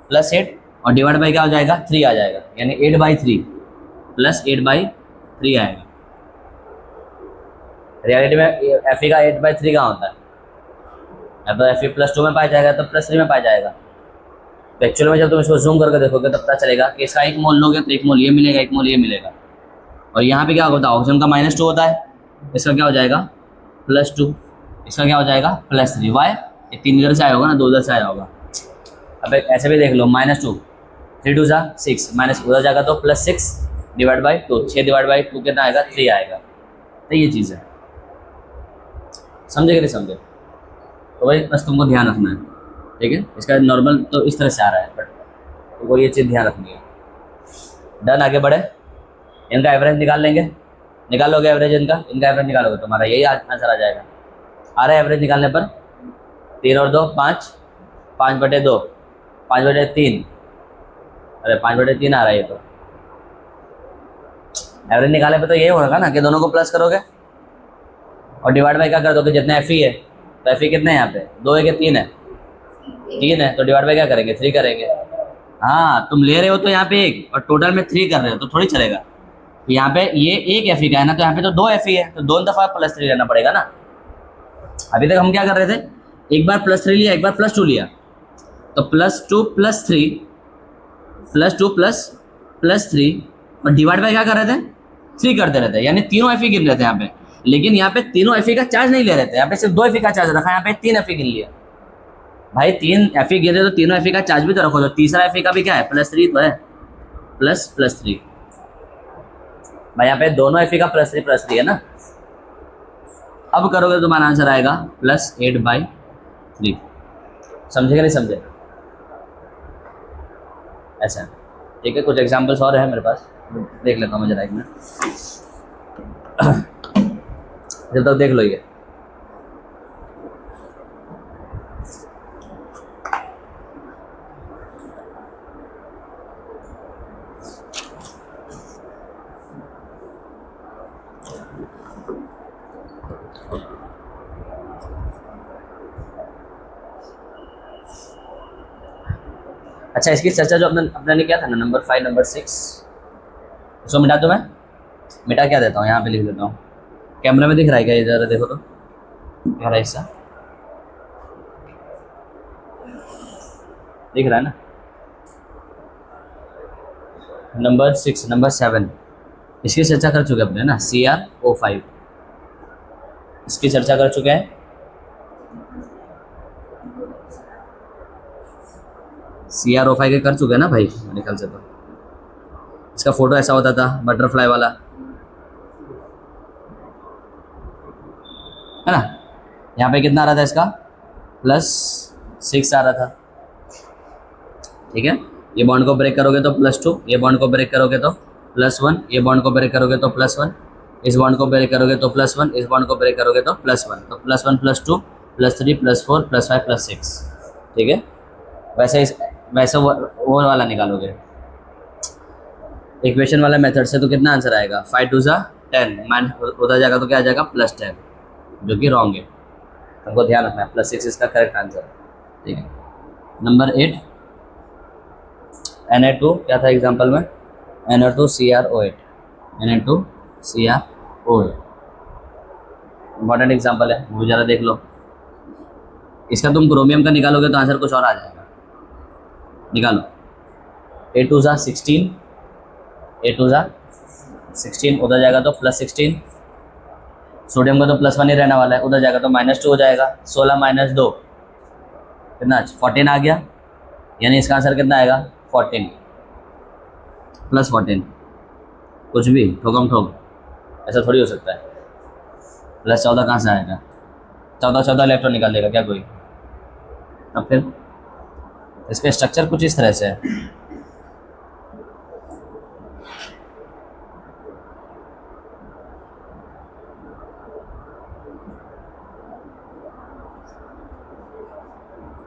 +8, और डिवाइड बाई क्या हो जाएगा? 3 आ जाएगा, यानी 8/3 प्लस 8/3 आएगा। रियलिटी में Fe का 8/3 कहाँ होता है? या तो Fe +2 में पाया जाएगा तो +3 में पाया जाएगा। तो एक्चुअल में जब तुम इसको जूम करके देखोगे तब पता चलेगा कि इसका 1 मोल लोगे तो 1 मोल ये मिलेगा, 1 मोल ये मिलेगा। और यहाँ पे क्या होता है? ऑक्सीजन का -2 होता है, इसका क्या हो जाएगा? +2, इसका क्या हो जाएगा? +3। वाई? ये 3 इधर से आया होगा ना, 2 इधर से आया होगा। अब ऐसे भी देख लो, -2, 3 2 6, माइनस उधर जाएगा तो +6 डिवाइड बाई 2, 6 डिवाइड बाई 2 कितना आएगा? 3 आएगा। तो ये चीज़ है, समझे कि नहीं समझे? तो भाई बस तुमको ध्यान रखना है, ठीक है। इसका नॉर्मल तो इस तरह से आ रहा है, बट तुमको ये चीज़ ध्यान रखनी है। डन, आगे बढ़े। इनका एवरेज निकाल लेंगे, निकाल लोगे एवरेज इनका एवरेज निकालोगे तुम्हारा यही आंसर आ जाएगा। आ रहा है एवरेज निकालने पर 3 और 2 5, 5/2, 5/3, अरे 5/3 आ रहा है ये। तो एवरेज निकालने पर तो यही होगा ना कि दोनों को प्लस करोगे और डिवाइड बाई क्या कर दोगे? जितना Fe है, तो Fe कितने हैं यहाँ पे? 2 है कि 3 है? 3 है, तो डिवाइड बाई क्या करेंगे? 3 करेंगे। हाँ, तुम ले रहे हो तो यहाँ पे 1 और टोटल में 3 कर रहे हो तो थोड़ी चलेगा। तो यहाँ पे ये 1 Fe का है ना, तो यहाँ पे तो 2 Fe है, तो 2 दफ़ा +3 लेना पड़ेगा ना। अभी तक हम क्या कर रहे थे? एक बार +3 लिया, एक बार +2 लिया, तो +2 + 3 और डिवाइड बाई क्या कर रहे थे? 3 करते रहते हैं, यानी तीनों Fe गिन रहे थे यहाँ पे। लेकिन यहाँ पे तीनों Fe का चार्ज नहीं ले रहे थे, यहाँ पे सिर्फ 2 Fe का चार्ज रखा, यहाँ पे 3 Fe गिन लिया। भाई 3 Fe गिन रहे तो तीनों Fe का चार्ज भी तो रखो, तो तीसरा Fe का भी क्या है? +3 तो है, +3। भाई यहाँ पे दोनों Fe का +3 है ना। अब करोगे तो तुम्हारा आंसर आएगा +8/3। समझे कि नहीं समझे? ऐसा, ठीक है। कुछ एग्जांपल्स और है मेरे पास, देख लेता हूँ मैं जरा एक मिनट, जब तक देख लो ये। अच्छा, इसकी चर्चा जो अपने ने किया था ना, नंबर 5 नंबर 6, इसको मिटा दो। मैं मिटा क्या देता हूँ, यहाँ पे लिख देता हूँ। कैमरा में दिख रहा है क्या? ये ज़रा देखो तो, क्या हिस्सा दिख रहा है ना? नंबर 6 नंबर 7 इसकी चर्चा कर चुके अपने ना, CrO5 इसकी चर्चा कर चुके हैं। CrO5 के कर चुके हैं ना भाई, मेरे ख्याल से। तो इसका फोटो ऐसा होता था, बटरफ्लाई वाला, है ना। यहाँ पे कितना आ रहा था इसका? +6 आ रहा था, ठीक है। ये बॉन्ड को ब्रेक करोगे तो +2, ये बॉन्ड को ब्रेक करोगे तो +1, ये बॉन्ड को ब्रेक करोगे तो +1, इस बॉन्ड को ब्रेक करोगे तो +1, इस बॉन्ड को ब्रेक करोगे तो +1, तो +1 +2 +3 +4 +5 +6, ठीक है। वैसे वो वाला निकालोगे इक्वेशन वाला मेथड से, तो कितना आंसर आएगा? 5 2 10, उधर जाएगा तो क्या आ जाएगा? +10, जो कि रॉन्ग है। हमको ध्यान रखना है, +6 इसका करेक्ट आंसर है, ठीक है। नंबर 8 Na2 क्या था एग्जाम्पल में, Na2CrO8, Na2CrO8 इंपॉर्टेंट एग्जाम्पल है, वो ज़रा देख लो। इसका तुम क्रोमियम का निकालोगे तो आंसर कुछ और आ जाएगा, निकालो। A2 16, A2 16 उधर जाएगा तो +16, सोडियम का तो +1 ही रहने वाला है, उधर जाएगा तो -2 हो जाएगा। 16 - 2 कितना, 14 आ गया, यानी इसका आंसर कितना आएगा 14 +14, कुछ भी ठोकम ठोक, ऐसा थोड़ी हो सकता है। +14 कहाँ से आएगा, 14 इलेक्ट्रॉन निकाल देगा क्या कोई। अब फिर इसका स्ट्रक्चर कुछ इस तरह से है,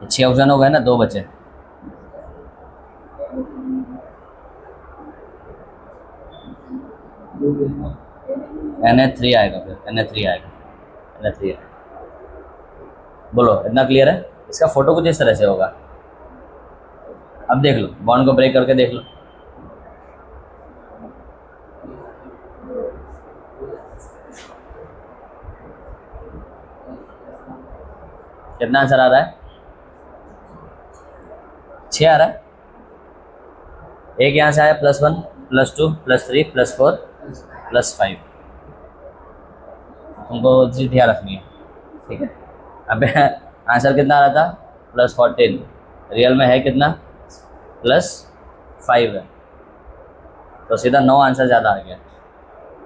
छह ऑप्शन हो गए ना, 2 बचे। Na3 आएगा, फिर Na3 आएगा, Na3 आएगा। बोलो इतना क्लियर है। इसका फोटो कुछ इस तरह से होगा, अब देख लो, बॉन्ड को ब्रेक करके देख लो। कितना आंसर आ रहा है, 6 आ रहा है। एक यहाँ से आया +1 +2 +3 +4 +5, तुमको चीज़ ध्यान रखनी है, ठीक है। अब आंसर कितना आ रहा था +14, रियल में है कितना +5 है, तो सीधा 9 आंसर ज़्यादा आ गया।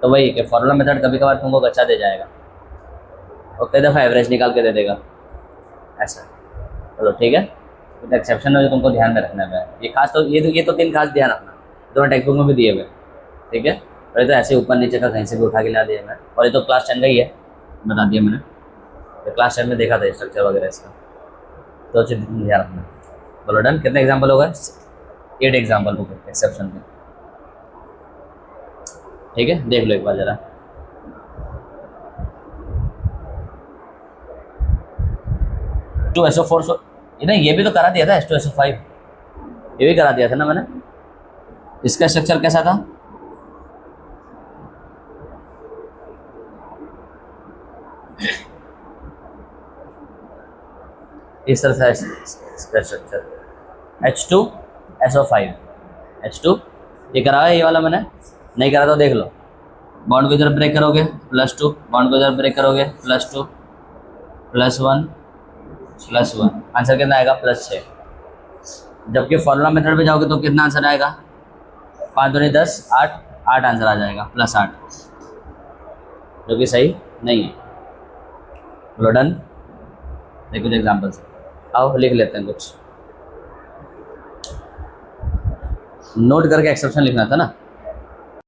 तो वही कि फॉर्मूला मेथड कभी कभार तुमको अच्छा दे जाएगा और कई दफ़ा एवरेज निकाल के दे देगा, ऐसा। चलो ठीक है, कुछ एक्सेप्शन है जो तुमको ध्यान में रखना है। ये खास तो ये तो 3 खास ध्यान रखना, दोनों टेक्स्ट बुक में भी दिए हुए, ठीक है। और ये तो ऐसे ऊपर नीचे का कहीं से भी उठा के ला दिया मैं, और ये तो क्लास 10 का ही है, बता दिया मैंने, तो क्लास 10 में देखा था स्ट्रक्चर वगैरह इसका, तो अच्छे ध्यान रखना। बोलो डन। कितने एग्जाम्पल हो गए, 8 एग्जाम्पल हो गए एक्सेप्शन के, ठीक है। देख लो एक बार ज़रा, H2SO4 नहीं, ये भी तो करा दिया था, H2SO5 ये भी करा दिया था ना मैंने। इसका स्ट्रक्चर कैसा था, इस तरह से इसका स्ट्रक्चर H2SO5, H2 ये करा है, ये वाला मैंने नहीं करा तो देख लो। बॉन्ड को इधर ब्रेक करोगे +2, बॉन्ड को इधर ब्रेक करोगे +2 +1 +1, आंसर कितना आएगा +6। जबकि फॉर्मूला मेथड पे जाओगे तो कितना आंसर आएगा, 5 दूनी 10, 8 आंसर आ जाएगा +8, जो कि सही नहीं है। बोलो डन। देखो कुछ एग्जाम्पल से, आओ लिख लेते हैं कुछ, नोट करके एक्सेप्शन लिखना था ना।